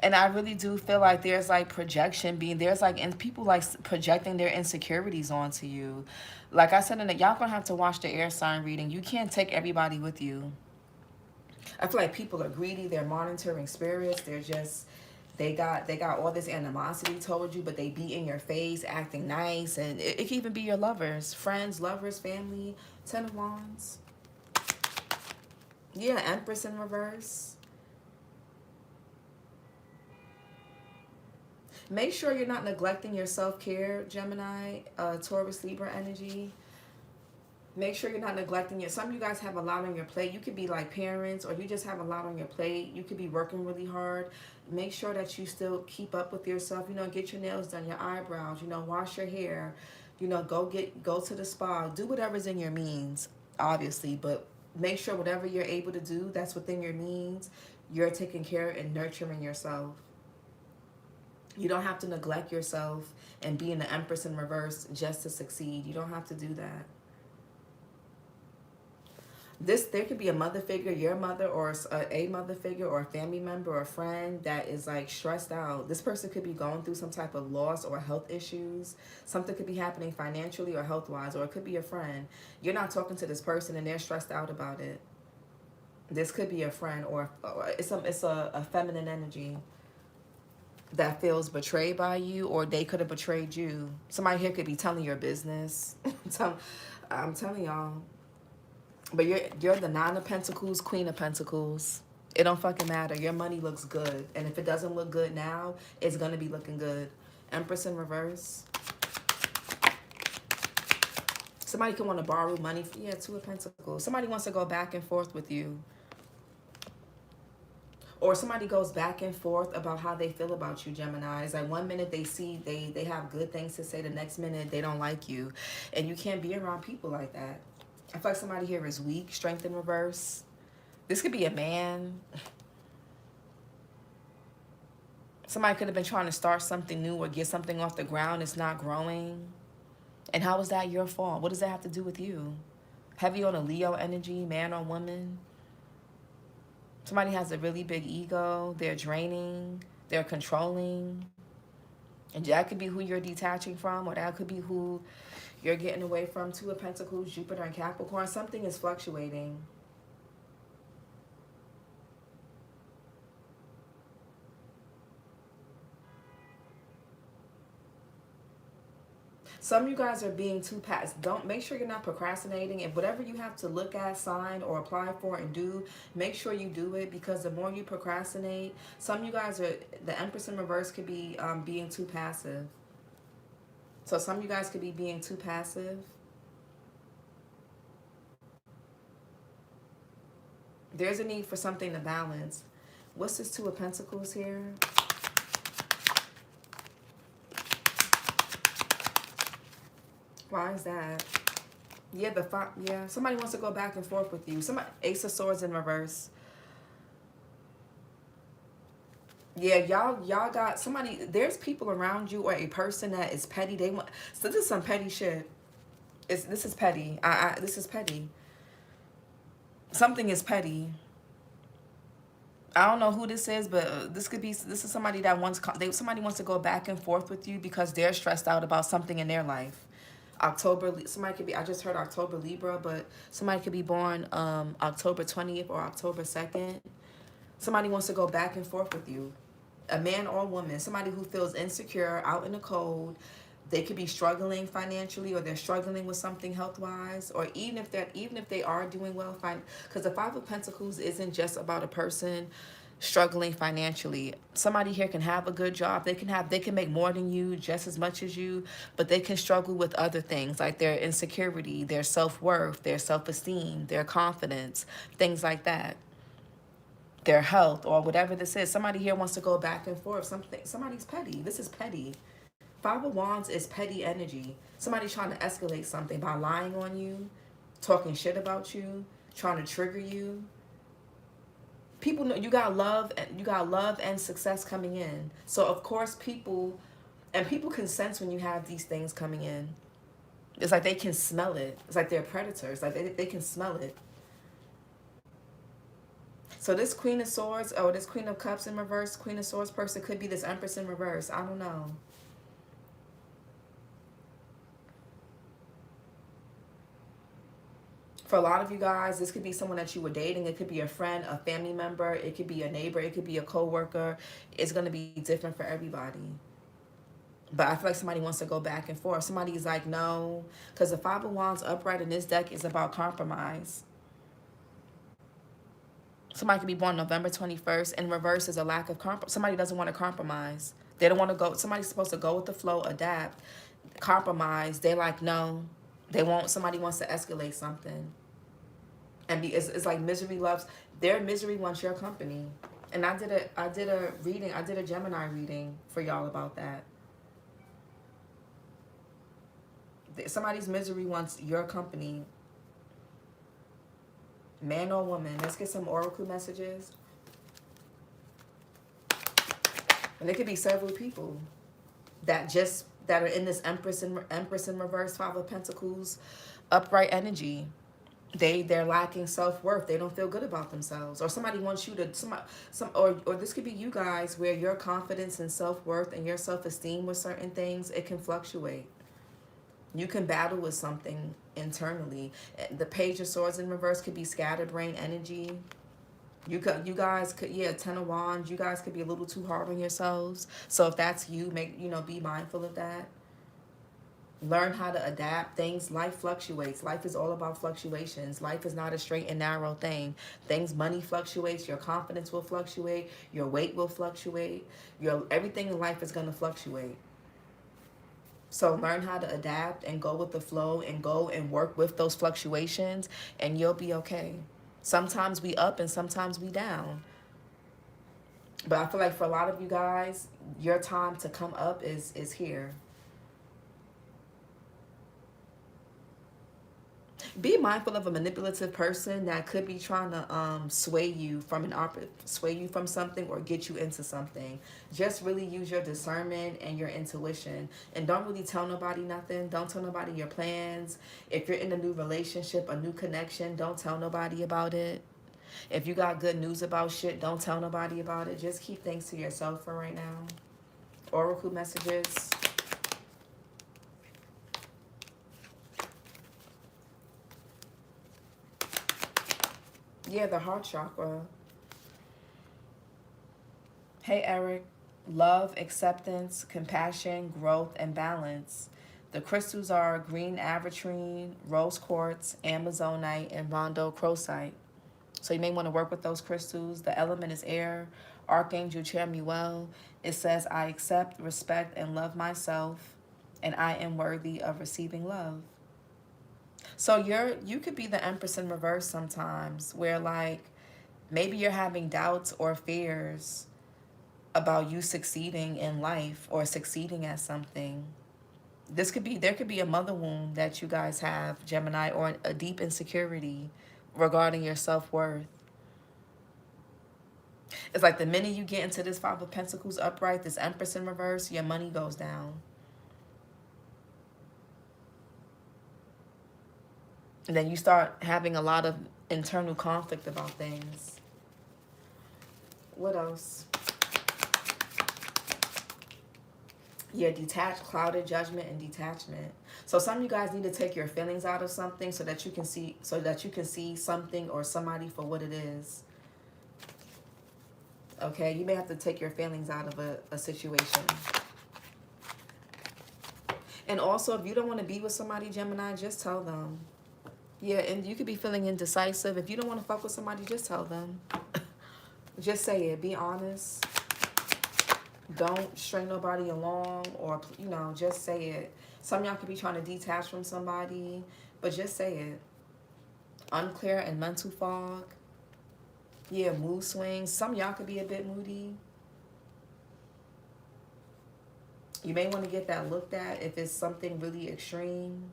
And I really do feel like there's like projection being, there's like, and people like projecting their insecurities onto you. Like I said, in the, y'all gonna have to watch the air sign reading. You can't take everybody with you. I feel like people are greedy. They're monitoring spirits. They're just, they got all this animosity towards you, but they be in your face, acting nice. And it can even be your lovers, friends, lovers, family. Ten of Wands. Yeah, Empress in reverse. Make sure you're not neglecting your self-care, Gemini, Taurus, Libra energy. Make sure you're not neglecting it. Some of you guys have a lot on your plate. You could be like parents, or you just have a lot on your plate. You could be working really hard. Make sure that you still keep up with yourself. You know, get your nails done, your eyebrows. You know, wash your hair. You know, go to the spa. Do whatever's in your means, obviously. But make sure whatever you're able to do that's within your means, you're taking care and nurturing yourself. You don't have to neglect yourself and be in the Empress in reverse just to succeed. You don't have to do that. There could be a mother figure, your mother, or a mother figure, or a family member, or a friend that is like stressed out. This person could be going through some type of loss or health issues. Something could be happening financially or health wise, or it could be a friend. You're not talking to this person and they're stressed out about it. This could be a friend, or it's a feminine energy that feels betrayed by you, or they could have betrayed you. Somebody here could be telling your business. I'm telling y'all. But you're the Nine of Pentacles, Queen of Pentacles. It don't fucking matter. Your money looks good. And if it doesn't look good now, it's going to be looking good. Empress in reverse. Somebody could want to borrow money. Yeah, Two of Pentacles. Somebody wants to go back and forth with you. Or somebody goes back and forth about how they feel about you, Gemini. It's like one minute they have good things to say. The next minute they don't like you. And you can't be around people like that. I feel like somebody here is weak, strength in reverse. This could be a man. Somebody could have been trying to start something new or get something off the ground. It's not growing. And how is that your fault? What does that have to do with you? Heavy on a Leo energy, man or woman. Somebody has a really big ego. They're draining. They're controlling. And that could be who you're detaching from, or that could be who you're getting away from. Two of Pentacles, Jupiter and Capricorn. Something is fluctuating. Some of you guys are being too passive. Don't make sure you're not procrastinating. And whatever you have to look at, sign, or apply for and do, make sure you do it, because the more you procrastinate, some of you guys are, the Empress in reverse could be being too passive. So some of you guys could be being too passive. There's a need for something to balance. What's this Two of Pentacles here? Why is that? Yeah, yeah. Somebody wants to go back and forth with you. Somebody, Ace of Swords in reverse. Yeah, y'all got somebody. There's people around you, or a person that is petty. They want. So this is some petty shit. This is petty. This is petty. Something is petty. I don't know who this is, but this is somebody that somebody wants to go back and forth with you because they're stressed out about something in their life. October, somebody could be, I just heard October Libra, but somebody could be born October 20th or October 2nd. Somebody wants to go back and forth with you. A man or a woman, somebody who feels insecure, out in the cold. They could be struggling financially, or they're struggling with something health-wise, or even if they are doing well, because the Five of Pentacles isn't just about a person struggling financially. Somebody here can have a good job. They can make more than you, just as much as you, but they can struggle with other things like their insecurity, their self-worth, their self-esteem, their confidence, things like that. Their health, or whatever this is. Somebody here wants to go back and forth. Somebody's petty. This is petty. Five of Wands is petty energy. Somebody's trying to escalate something by lying on you, talking shit about you, trying to trigger you. People know you got love and success coming in. So of course people can sense when you have these things coming in. It's like they can smell it. It's like they're predators. Like they can smell it. So this Queen of Swords, or this Queen of Cups in reverse, Queen of Swords person could be this Empress in reverse. I don't know. For a lot of you guys, this could be someone that you were dating. It could be a friend, a family member. It could be a neighbor. It could be a co-worker. It's going to be different for everybody. But I feel like somebody wants to go back and forth. Somebody's like, no. Because the Five of Wands upright in this deck is about compromise. Somebody could be born November 21st. In reverse is a lack of compromise. Somebody doesn't want to compromise. They don't want to go. Somebody's supposed to go with the flow, adapt, compromise. They're like, no. They won't. Somebody wants to escalate something. And it's like misery loves. Their misery wants your company. And I did a reading. I did a Gemini reading for y'all about that. Somebody's misery wants your company. Man or woman. Let's get some oracle messages. And it could be several people that are in this Empress in reverse, Five of Pentacles, upright energy. They're lacking self-worth. They don't feel good about themselves. Or somebody wants you to or this could be you guys, where your confidence and self-worth and your self-esteem with certain things, it can fluctuate. You can battle with something internally. The Page of Swords in reverse could be scatterbrain energy. You guys could, yeah, Ten of Wands, you guys could be a little too hard on yourselves. So if that's you, be mindful of that. Learn how to adapt things. Life fluctuates. Life is all about fluctuations. Life is not a straight and narrow thing. Money fluctuates. Your confidence will fluctuate. Your weight will fluctuate. Everything in life is going to fluctuate. So learn how to adapt and go with the flow and go and work with those fluctuations, and you'll be okay. Sometimes we up and sometimes we down. But I feel like for a lot of you guys, your time to come up is here. Be mindful of a manipulative person that could be trying to sway you from something or get you into something. Just really use your discernment and your intuition, and don't really tell nobody nothing. Don't tell nobody your plans. If you're in a new relationship, a new connection, don't tell nobody about it. If you got good news about shit, don't tell nobody about it. Just keep things to yourself for right now. Oracle messages. Yeah, the heart chakra. Hey, Eric. Love, acceptance, compassion, growth, and balance. The crystals are green aventurine, rose quartz, amazonite, and rondo crocite. So you may want to work with those crystals. The element is air. Archangel Chamuel. It says, I accept, respect, and love myself, and I am worthy of receiving love. So you could be the Empress in reverse sometimes, where like maybe you're having doubts or fears about you succeeding in life or succeeding at something. There could be a mother wound that you guys have, Gemini, or a deep insecurity regarding your self-worth. It's like the minute you get into this Five of Pentacles upright, this Empress in reverse, your money goes down. And then you start having a lot of internal conflict about things. What else? Yeah, detached, clouded judgment, and detachment. So some of you guys need to take your feelings out of something so that you can see something or somebody for what it is. Okay, you may have to take your feelings out of a situation. And also, if you don't want to be with somebody, Gemini, just tell them. Yeah, and you could be feeling indecisive. If you don't want to fuck with somebody, just tell them. Just say it. Be honest. Don't string nobody along, or, you know, just say it. Some of y'all could be trying to detach from somebody, but just say it. Unclear and mental fog. Yeah, mood swings. Some of y'all could be a bit moody. You may want to get that looked at if it's something really extreme.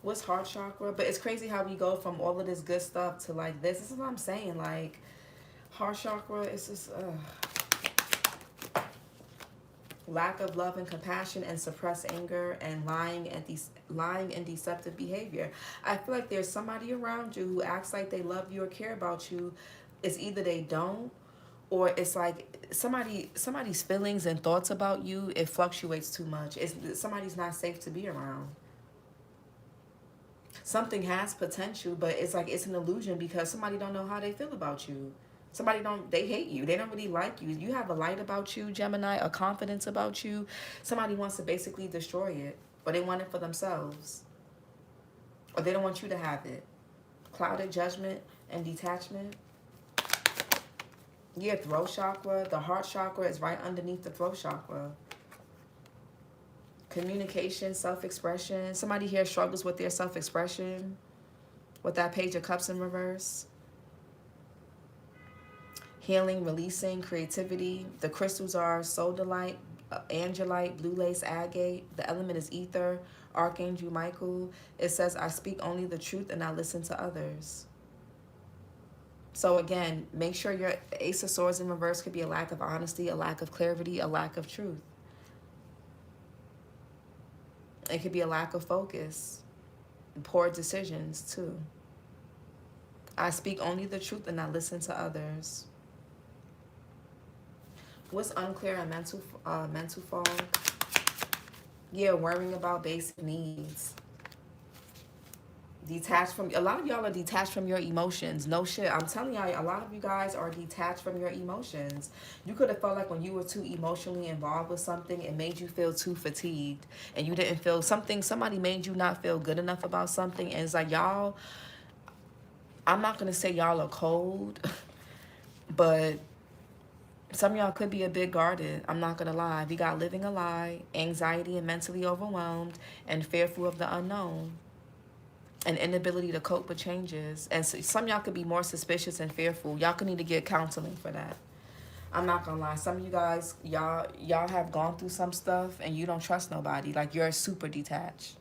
What's heart chakra? But it's crazy how we go from all of this good stuff to like this. This is what I'm saying. Like, heart chakra is just lack of love and compassion and suppressed anger and lying and deceptive behavior. I feel like there's somebody around you who acts like they love you or care about you. It's either they don't, or it's like somebody's feelings and thoughts about you, it fluctuates too much. Somebody's not safe to be around. Something has potential, but it's like it's an illusion because somebody don't know how they feel about you. They hate you. They don't really like you. You have a light about you, Gemini, a confidence about you. Somebody wants to basically destroy it, or they want it for themselves, or they don't want you to have it. Clouded judgment and detachment. Yeah, throat chakra. The heart chakra is right underneath the throat chakra. Communication, self-expression. Somebody here struggles with their self-expression with that Page of Cups in reverse. Healing, releasing, creativity. The crystals are sodalite, angelite, blue lace agate. The element is ether. Archangel Michael. It says, I speak only the truth and I listen to others. So again, make sure your Ace of Swords in reverse could be a lack of honesty, a lack of clarity, a lack of truth. It could be a lack of focus, poor decisions too. I speak only the truth and I listen to others. What's unclear and mental fog? Yeah, worrying about basic needs. Detached from, a lot of y'all are detached from your emotions. No shit. I'm telling y'all, a lot of you guys are detached from your emotions. You could have felt like when you were too emotionally involved with something, it made you feel too fatigued. And you didn't feel somebody made you not feel good enough about something. And it's like, y'all, I'm not going to say y'all are cold, but some of y'all could be a bit guarded. I'm not going to lie. We got living a lie, anxiety and mentally overwhelmed, and fearful of the unknown. An inability to cope with changes. And so, some of y'all could be more suspicious and fearful. Y'all could need to get counseling for that. I'm not gonna lie. Some of you guys, y'all have gone through some stuff and you don't trust nobody. Like, you're super detached.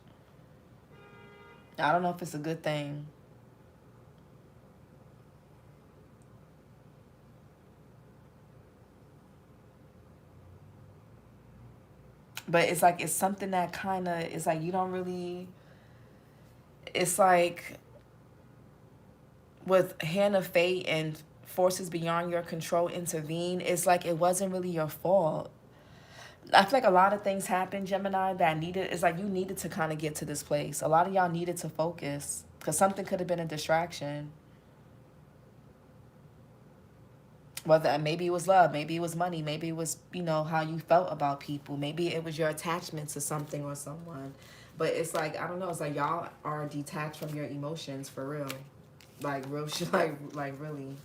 I don't know if it's a good thing. But it's like, it's something that kind of, it's like you don't really, it's like with hand of fate and forces beyond your control intervene, it's like it wasn't really your fault. I feel like a lot of things happened, Gemini, that it's like you needed to kind of get to this place. A lot of y'all needed to focus because something could have been a distraction. Whether maybe it was love, maybe it was money, maybe it was, you know, how you felt about people, maybe it was your attachment to something or someone. But it's like, I don't know, it's like y'all are detached from your emotions for real. Like real shit, like really.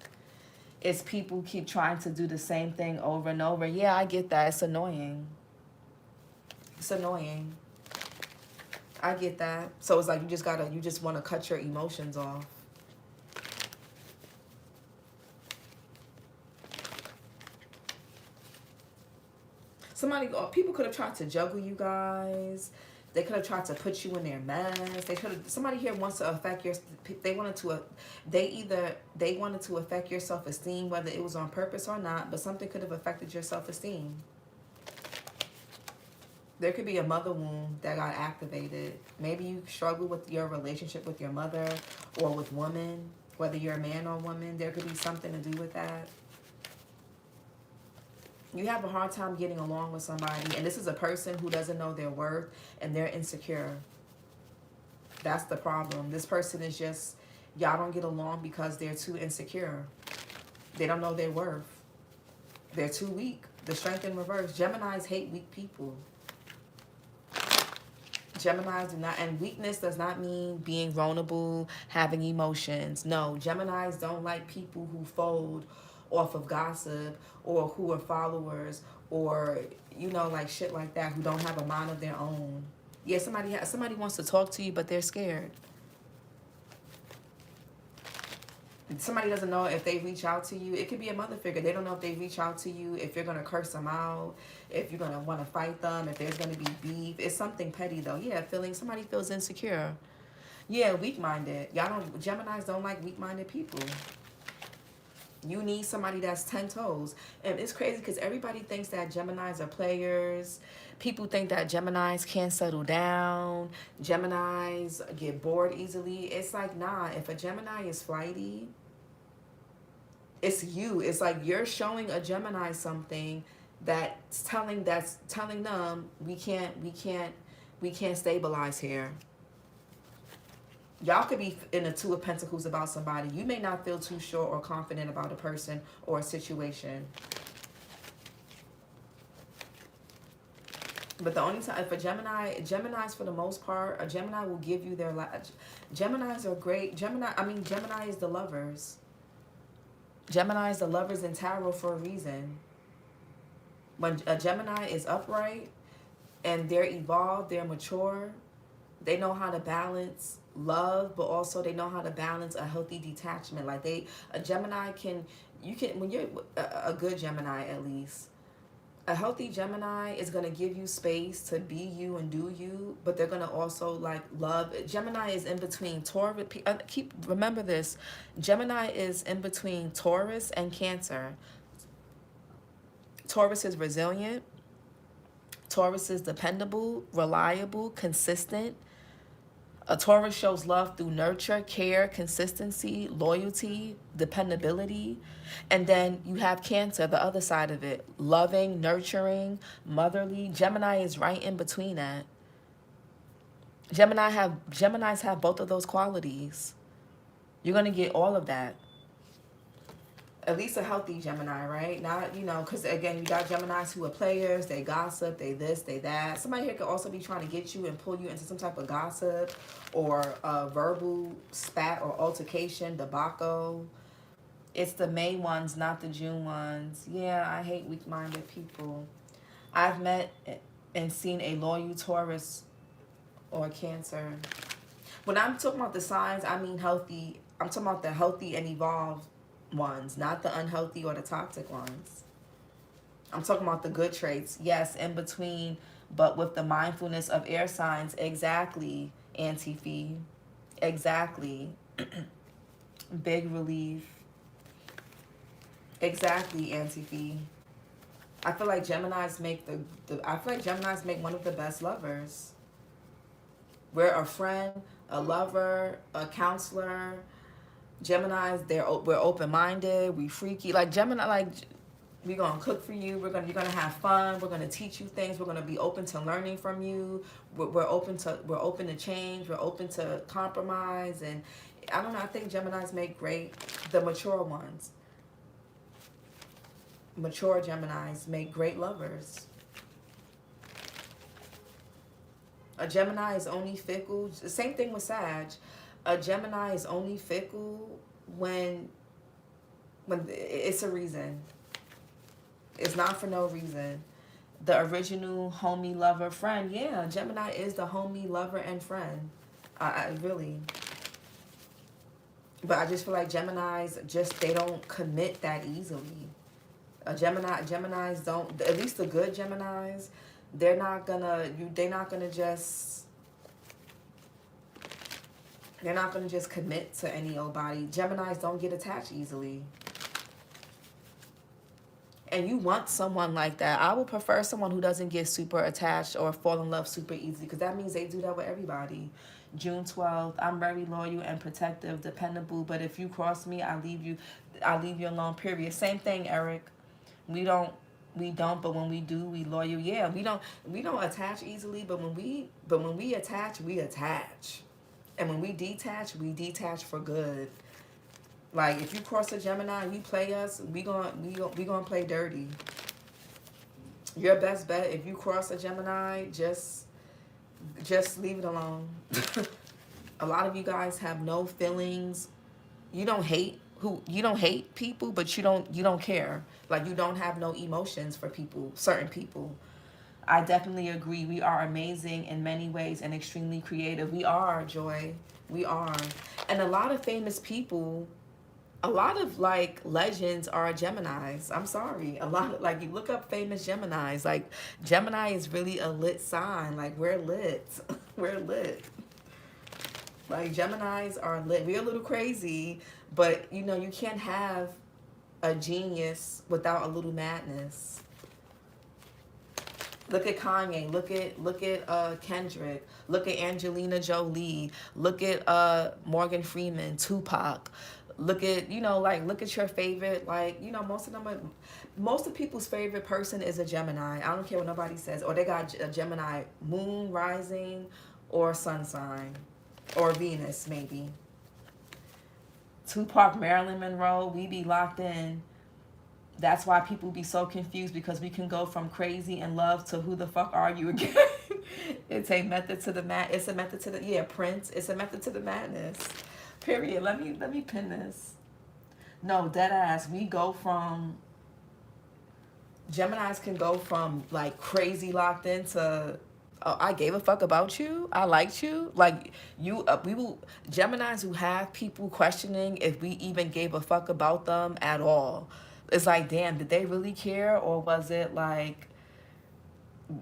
It's people keep trying to do the same thing over and over. Yeah, I get that. It's annoying. It's annoying. I get that. So it's like you just want to cut your emotions off. People could have tried to juggle you guys. They could have tried to put you in their mess. Somebody here wants to affect your, they wanted to affect your self-esteem, whether it was on purpose or not, but something could have affected your self-esteem. There could be a mother wound that got activated. Maybe you struggle with your relationship with your mother or with women, whether you're a man or woman. There could be something to do with that. You have a hard time getting along with somebody, and this is a person who doesn't know their worth and they're insecure. That's the problem. This person is just, y'all don't get along because they're too insecure. They don't know their worth. They're too weak. The strength in reverse. Geminis hate weak people. Geminis do not, and weakness does not mean being vulnerable, having emotions. No, Geminis don't like people who fold off of gossip or who are followers or, you know, like shit like that, who don't have a mind of their own. Yeah, somebody wants to talk to you, but they're scared. Somebody doesn't know if they reach out to you. It could be a mother figure. They don't know if they reach out to you, if you're going to curse them out, if you're going to want to fight them, if there's going to be beef. It's something petty, though. Yeah, somebody feels insecure. Yeah, weak-minded. Geminis don't like weak-minded people. You need somebody that's 10 toes. And it's crazy because everybody thinks that Geminis are players. People think that Geminis can't settle down. Geminis get bored easily. It's like, nah, if a Gemini is flighty, it's you. It's like you're showing a Gemini something that's telling them we can't stabilize here. Y'all could be in a Two of Pentacles about somebody. You may not feel too sure or confident about a person or a situation. But the only time, if a Geminis for the most part, a Gemini will give you their life. Geminis are great. Gemini is the lovers. Gemini is the lovers in tarot for a reason. When a Gemini is upright and they're evolved, they're mature, they know how to balance love, but also they know how to balance a healthy detachment. Like a Gemini when you're a good Gemini, at least, a healthy Gemini is going to give you space to be you and do you, but they're going to also like love. Gemini is in between Taurus. Remember this. Gemini is in between Taurus and Cancer. Taurus is resilient. Taurus is dependable, reliable, consistent. A Taurus shows love through nurture, care, consistency, loyalty, dependability. And then you have Cancer, the other side of it. Loving, nurturing, motherly. Gemini is right in between that. Geminis have both of those qualities. You're going to get all of that. At least a healthy Gemini, right? Not, because again, you got Geminis who are players. They gossip, they this, they that. Somebody here could also be trying to get you and pull you into some type of gossip or a verbal spat or altercation, debacle. It's the May ones, not the June ones. Yeah, I hate weak-minded people. I've met and seen a loyal Taurus or Cancer. When I'm talking about the signs, I mean healthy. I'm talking about the healthy and evolved ones, not the unhealthy or the toxic ones. I'm talking about the good traits. Yes, in between, but with the mindfulness of air signs. Exactly, Auntie Fee. Exactly. Big relief. Exactly, Auntie Fee. I feel like Geminis make Geminis make one of the best lovers. We're a friend, a lover, a counselor. Geminis, we're open-minded, we freaky. Like Gemini, like we're gonna cook for you. You're gonna have fun. We're gonna teach you things. We're gonna be open to learning from you. We're open to change. We're open to compromise. And I don't know. I think Geminis make great, the mature ones. Mature Geminis make great lovers. A Gemini is only fickle. The same thing with Sag. A Gemini is only fickle when it's a reason. It's not for no reason. The original homie, lover, friend. Yeah, Gemini is the homie, lover, and friend. I really. But I just feel like Geminis they don't commit that easily. Geminis don't, at least the good Geminis, they're not gonna just commit to any old body. Geminis don't get attached easily. And you want someone like that. I would prefer someone who doesn't get super attached or fall in love super easily, because that means they do that with everybody. June 12th, I'm very loyal and protective, dependable, but if you cross me, I leave you alone, period. Same thing, Eric. We don't, but when we do, we loyal. Yeah, we don't attach easily, but when we attach, we attach. And when we detach for good. Like, if you cross a Gemini and you play us, we gonna play dirty. Your best bet, if you cross a Gemini, just leave it alone. A lot of you guys have no feelings. You don't hate people, but you don't care. Like, you don't have no emotions for people, certain people. I definitely agree. We are amazing in many ways and extremely creative. We are, Joy. We are. And a lot of famous people, a lot of like legends are Geminis. I'm sorry. A lot of, like, you look up famous Geminis. Like, Gemini is really a lit sign. Like, we're lit. We're lit. Like, Geminis are lit. We're a little crazy, but you know, you can't have a genius without a little madness. Look at Kanye. Look at Kendrick. Look at Angelina Jolie. Look at Morgan Freeman, Tupac. Look at, look at your favorite, most of people's favorite person is a Gemini. I don't care what nobody says. Or they got a Gemini moon rising or sun sign or Venus maybe. Tupac, Marilyn Monroe, we be locked in. That's why people be so confused, because we can go from crazy in love to who the fuck are you again? It's a method to the Prince. It's a method to the madness. Period. Let me pin this. No, dead ass. We go from, Geminis can go from like crazy locked into, oh, I gave a fuck about you. I liked you. Like, Geminis who have people questioning if we even gave a fuck about them at all. It's like, damn, did they really care, or was it like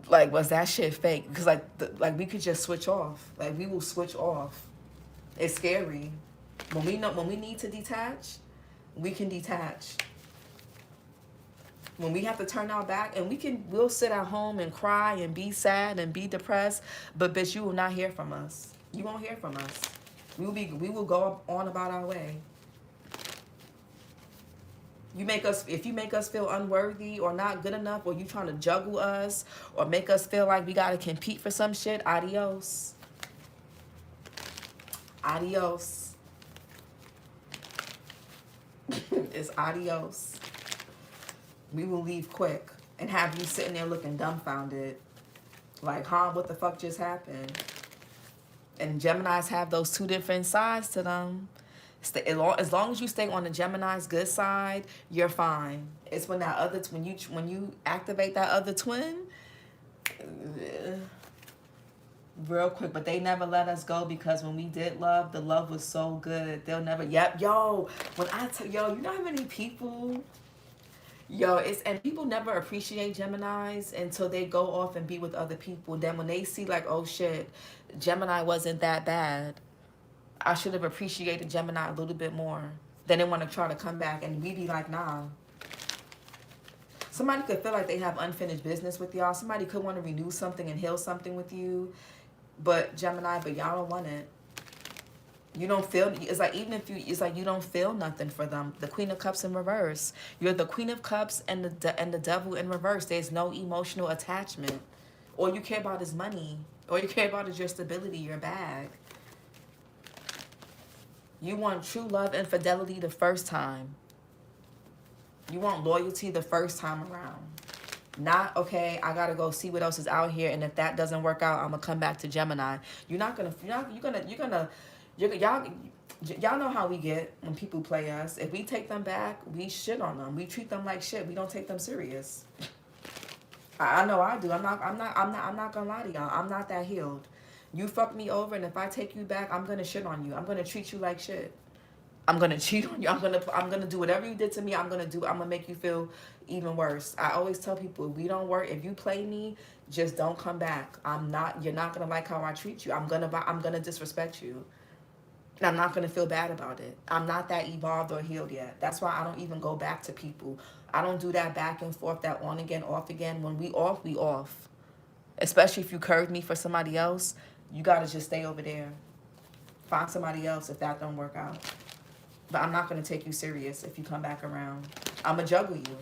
was that shit fake? Because we could just switch off. Like, we will switch off. It's scary. When we need to detach, we can detach. When we have to turn our back, and we'll sit at home and cry and be sad and be depressed, but bitch, you will not hear from us. You won't hear from us. We will go on about our way. If you make us feel unworthy or not good enough, or you trying to juggle us or make us feel like we gotta compete for some shit, adios. Adios. It's adios. We will leave quick and have you sitting there looking dumbfounded. Like, huh, what the fuck just happened? And Geminis have those two different sides to them. As long as you stay on the Gemini's good side, you're fine. It's when when you activate that other twin, real quick. But they never let us go, because when we did love, the love was so good. They'll never. Yep, yo. When I tell yo, you know how many people. And people never appreciate Geminis until they go off and be with other people. Then when they see like, oh shit, Gemini wasn't that bad, I should have appreciated Gemini a little bit more. Then they want to try to come back, and we be like, nah. Somebody could feel like they have unfinished business with y'all. Somebody could want to renew something and heal something with you, but y'all don't want it. You don't feel, it's like you don't feel nothing for them. The Queen of Cups in reverse. You're the Queen of Cups and the Devil in reverse. There's no emotional attachment. All you care about is money. All you care about is your stability, your bag. You want true love and fidelity the first time. You want loyalty the first time around. Not, okay, I gotta go see what else is out here, and if that doesn't work out, I'm gonna come back to Gemini. Y'all know how we get when people play us. If we take them back, we shit on them. We treat them like shit. We don't take them serious. I know I do. I'm not gonna lie to y'all. I'm not that healed. You fuck me over, and if I take you back, I'm gonna shit on you. I'm gonna treat you like shit. I'm gonna cheat on you. I'm gonna do whatever you did to me. I'm gonna make you feel even worse. I always tell people, if we don't work, if you play me, just don't come back. You're not gonna like how I treat you. I'm gonna disrespect you. And I'm not gonna feel bad about it. I'm not that evolved or healed yet. That's why I don't even go back to people. I don't do that back and forth, that on again, off again. When we off, we off. Especially if you curved me for somebody else, you gotta just stay over there. Find somebody else if that don't work out. But I'm not gonna take you serious if you come back around. I'ma juggle you.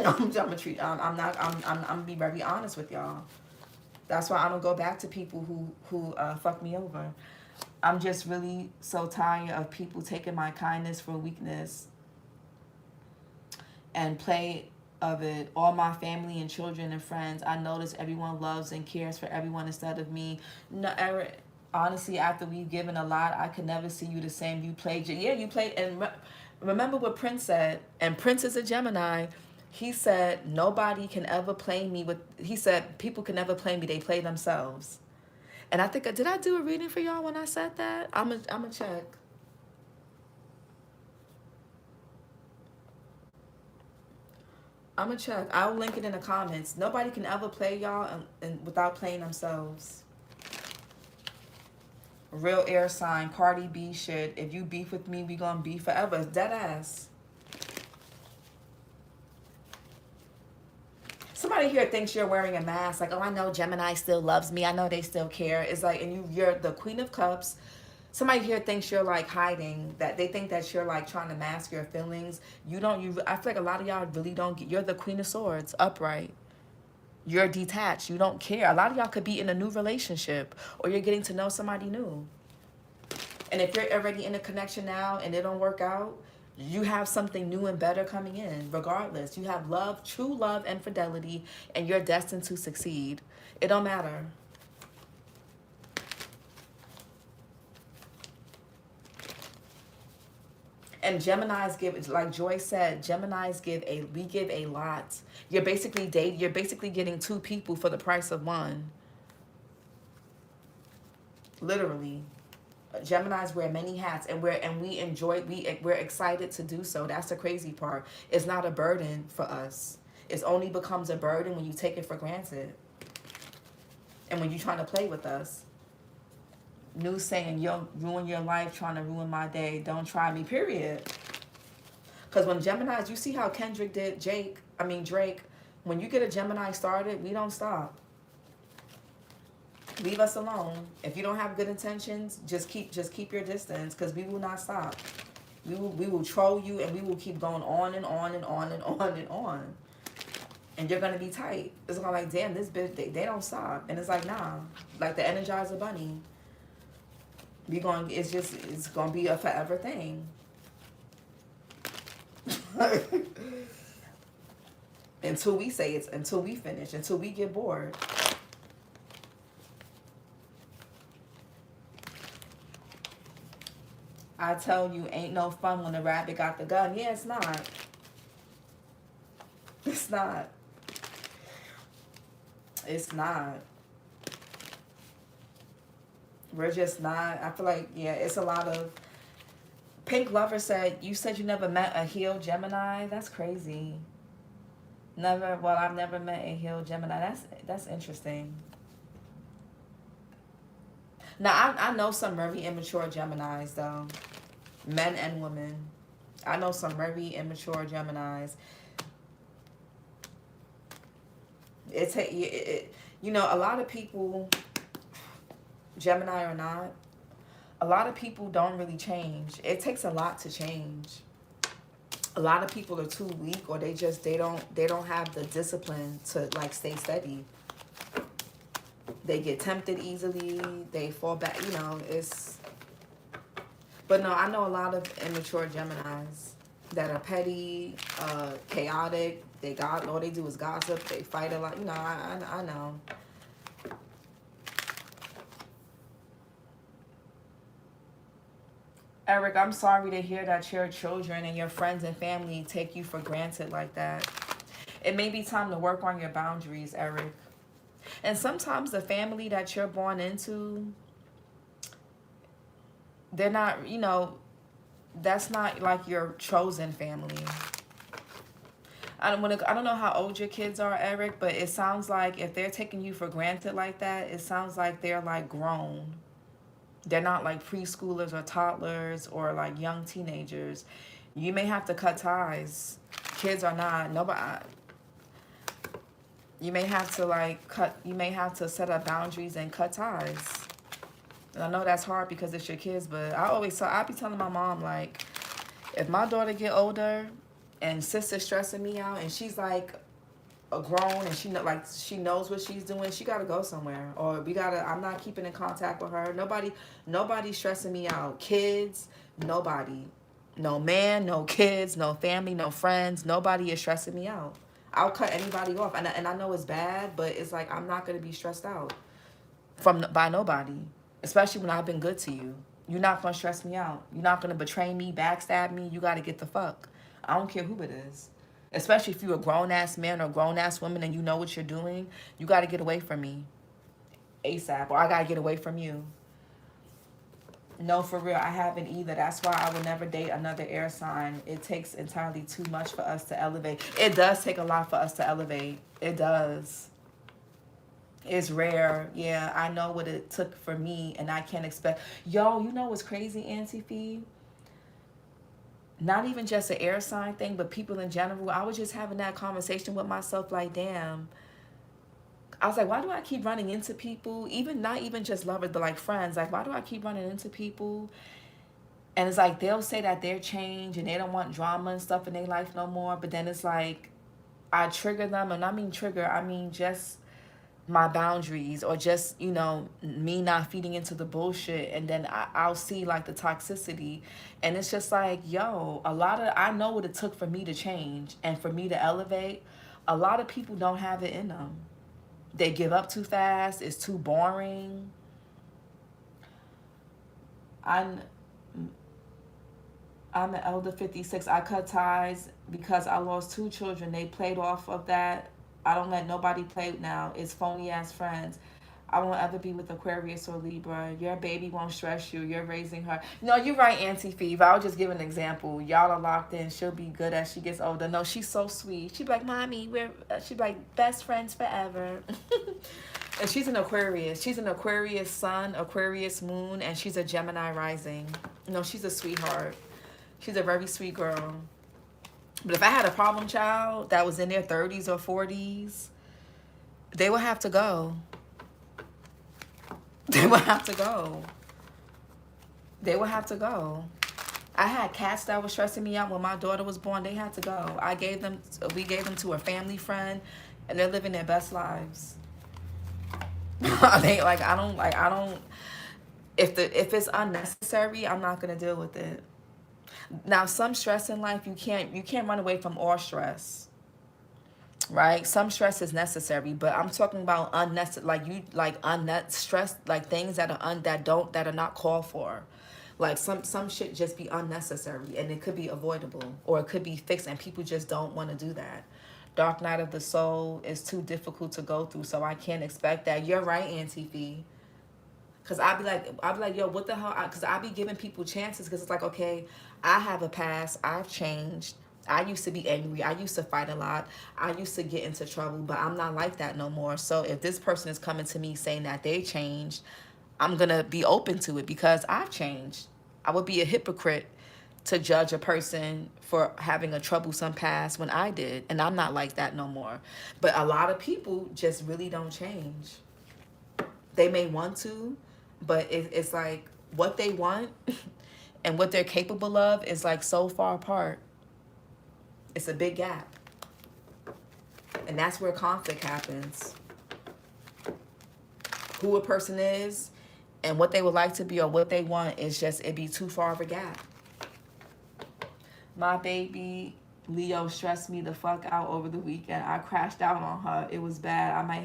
I'm gonna be very honest with y'all. That's why I don't go back to people who fuck me over. I'm just really so tired of people taking my kindness for weakness and play of it. All my family and children and friends, I notice everyone loves and cares for everyone instead of me. No, Eric, honestly, after we've given a lot, I could never see you the same. You played, you played, and remember what Prince said, and Prince is a Gemini. He said, nobody can ever play me he said, people can never play me, they play themselves. And I think, did I do a reading for y'all when I said that? I'm gonna check. I'm gonna check. I'll link it in the comments. Nobody can ever play y'all and without playing themselves. Real air sign, Cardi B shit. If you beef with me, we gonna beef forever. It's dead ass. Somebody here thinks you're wearing a mask. Like, oh, I know Gemini still loves me. I know they still care. It's like, and you're the Queen of Cups. Somebody here thinks you're like hiding, that they think that you're like trying to mask your feelings. I feel like a lot of y'all really don't get, you're the Queen of Swords, upright. You're detached. You don't care. A lot of y'all could be in a new relationship, or you're getting to know somebody new. And if you're already in a connection now and it don't work out, you have something new and better coming in. Regardless, you have love, true love and fidelity, and you're destined to succeed. It don't matter. And Geminis give, like Joy said, Geminis we give a lot. You're basically getting two people for the price of one. Literally. Geminis wear many hats, and we're excited to do so. That's the crazy part. It's not a burden for us. It only becomes a burden when you take it for granted. And when you're trying to play with us. News saying, you'll ruin your life trying to ruin my day. Don't try me, period. Because when Geminis, you see how Kendrick did Drake. When you get a Gemini started, we don't stop. Leave us alone. If you don't have good intentions, just keep your distance, because we will not stop. We will troll you, and we will keep going on and on and on and on and on. And you're gonna be tight. It's gonna like, damn, this bitch, they don't stop. And it's like, nah, like the Energizer Bunny. It's gonna be a forever thing. Until we finish, until we get bored. I tell you, ain't no fun when the rabbit got the gun. Yeah, it's not. It's not. It's not. We're just not. I feel like, yeah, it's a lot of... Pink Lover said, you said you never met a healed Gemini? That's crazy. Never. Well, I've never met a healed Gemini. That's interesting. Now, I know some very immature Geminis, though. Men and women. I know some very immature Geminis. You know, a lot of people... Gemini or not, a lot of people don't really change. It takes a lot to change. A lot of people are too weak, or they don't have the discipline to like stay steady. They get tempted easily. They fall back. You know, it's. But no, I know a lot of immature Geminis. that are petty, chaotic. All they do is gossip. They fight a lot. You know, I know. Eric, I'm sorry to hear that your children and your friends and family take you for granted like that. It may be time to work on your boundaries, Eric. And sometimes the family that you're born into, they're not, you know, that's not like your chosen family. I don't know how old your kids are, Eric, but it sounds like if they're taking you for granted like that, it sounds like they're like grown. They're not like preschoolers or toddlers or like young teenagers. You may have to cut ties. Kids are not, nobody. You may have to you may have to set up boundaries and cut ties. And I know that's hard because it's your kids, but I be telling my mom, like, if my daughter get older and sister's stressing me out and she's like a grown and she knows what she's doing, she gotta go somewhere. Or I'm not keeping in contact with her. Nobody's stressing me out. Kids, nobody. No man, no kids, no family, no friends. Nobody is stressing me out. I'll cut anybody off. And I know it's bad, but it's like I'm not gonna be stressed out by nobody. Especially when I've been good to you. You're not gonna stress me out. You're not gonna betray me, backstab me. You gotta get the fuck. I don't care who it is. Especially if you're a grown-ass man or grown-ass woman and you know what you're doing, you got to get away from me ASAP, or I got to get away from you. No, for real, I haven't either. That's why I will never date another air sign. It takes entirely too much for us to elevate. It does take a lot for us to elevate. It does. It's rare. Yeah, I know what it took for me, and I can't expect. Yo, you know what's crazy, Auntie Fee? Not even just an air sign thing, but people in general. I was just having that conversation with myself like, damn. I was like, why do I keep running into people? Not even just lovers, but like friends. Like, why do I keep running into people? And it's like, they'll say that they're changed and they don't want drama and stuff in their life no more. But then it's like, I trigger them. And I mean trigger, I mean just my boundaries, or just, you know, me not feeding into the bullshit, and then I'll see like the toxicity, and it's just like, yo, I know what it took for me to change and for me to elevate. A lot of people don't have it in them. They give up too fast. It's too boring. I'm an elder 56. I cut ties because I lost 2 children. They played off of that. I don't let nobody play now. It's phony ass friends. I won't ever be with Aquarius or Libra. Your baby won't stress you. You're raising her. No, you're right, Auntie Phoebe. I'll just give an example. Y'all are locked in. She'll be good as she gets older. No, she's so sweet. She'd be like, Mommy, she'd be like, best friends forever. And she's an Aquarius. She's an Aquarius sun, Aquarius moon, and she's a Gemini rising. No, she's a sweetheart. She's a very sweet girl. But if I had a problem child that was in their 30s or 40s, they would have to go. They would have to go. They would have to go. I had cats that were stressing me out when my daughter was born. They had to go. We gave them to a family friend, and they're living their best lives. If it's unnecessary, I'm not gonna deal with it. Now, some stress in life, you can't run away from all stress, right? Some stress is necessary, but I'm talking about unnecessary, stress, like things that are not called for. Like some shit just be unnecessary, and it could be avoidable, or it could be fixed, and people just don't want to do that. Dark night of the soul is too difficult to go through, so I can't expect that. You're right, Auntie Fee. Cause I'd be like, yo, what the hell? Cause I be giving people chances. Cause it's like, okay, I have a past. I've changed. I used to be angry. I used to fight a lot. I used to get into trouble, but I'm not like that no more. So if this person is coming to me saying that they changed, I'm gonna be open to it because I've changed. I would be a hypocrite to judge a person for having a troublesome past when I did, and I'm not like that no more. But a lot of people just really don't change. They may want to, but it's like what they want and what they're capable of is like so far apart. It's a big gap. And that's where conflict happens. Who a person is and what they would like to be or what they want is just, it'd be too far of a gap. My baby Leo stressed me the fuck out over the weekend. I crashed out on her. It was bad. I might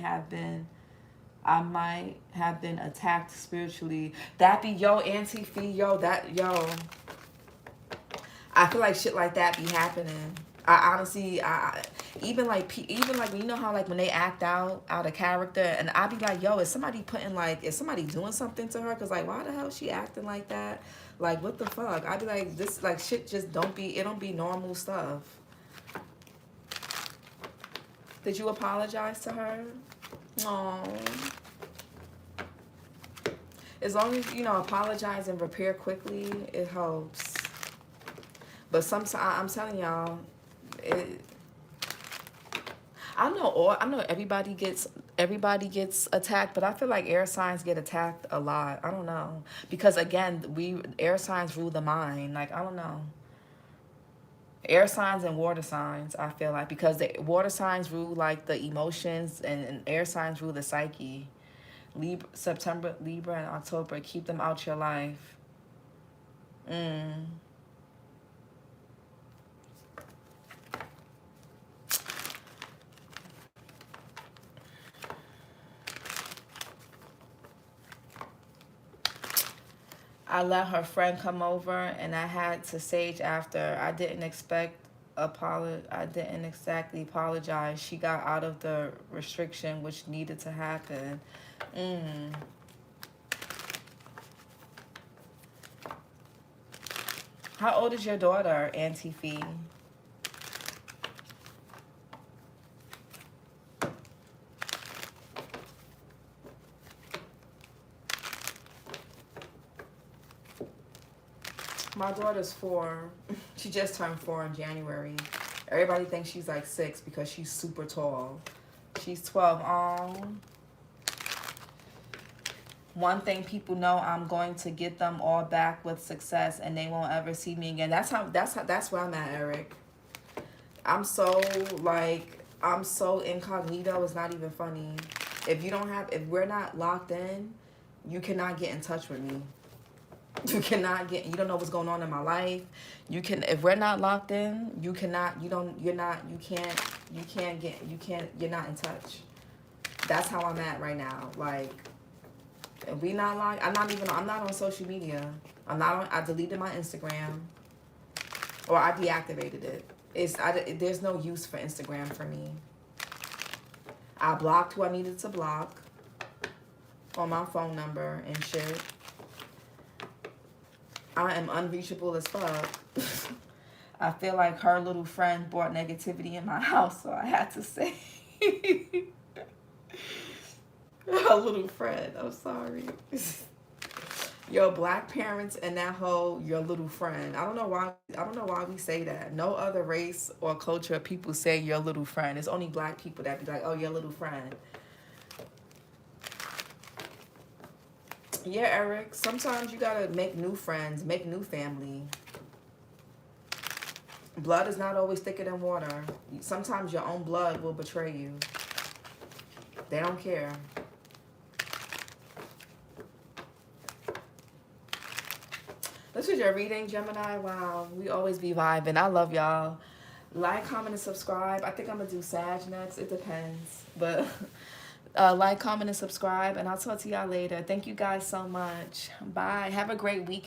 have been attacked spiritually. That be yo, Auntie Fee, yo, that yo. I feel like shit like that be happening. I honestly, even like you know how like when they act out of character, and I be like, yo, is somebody doing something to her? Cause like, why the hell is she acting like that? Like, what the fuck? I be like, this like shit just it don't be normal stuff. Did you apologize to her? No. As long as apologize and repair quickly, it helps. But sometimes I'm telling y'all, it. I know everybody gets attacked, but I feel like air signs get attacked a lot. I don't know, because again, air signs rule the mind. Like, I don't know. Air signs and water signs, I feel like, because the water signs rule like the emotions, and air signs rule the psyche. September, Libra, and October, keep them out your life. I let her friend come over, and I had to sage after. I didn't exactly apologize. She got out of the restriction, which needed to happen. How old is your daughter, Auntie Fee? My daughter's 4. She just turned 4 in January. Everybody thinks she's like 6 because she's super tall. She's 12. One thing people know, I'm going to get them all back with success, and they won't ever see me again. That's where I'm at, Eric. I'm so incognito. It's not even funny. If we're not locked in, you cannot get in touch with me. You don't know what's going on in my life. If we're not locked in, you're not in touch. That's how I'm at right now. Like, if we not locked, I'm not on social media. I deleted my Instagram, or I deactivated it. There's no use for Instagram for me. I blocked who I needed to block on my phone number and shit. I am unreachable as fuck. I feel like her little friend brought negativity in my house, so I had to say. Her little friend, I'm sorry. Your black parents and that whole your little friend. I don't know why we say that. No other race or culture people say your little friend. It's only black people that be like, oh, your little friend. Yeah, Eric, sometimes you gotta make new friends, make new family. Blood is not always thicker than water. Sometimes your own blood will betray you. They don't care. This is your reading, Gemini. Wow, we always be vibing. I love y'all. Like, comment, and subscribe. I think I'm gonna do Sag next. It depends, but like, comment, and subscribe, and I'll talk to y'all later. Thank you guys so much. Bye. Have a great week.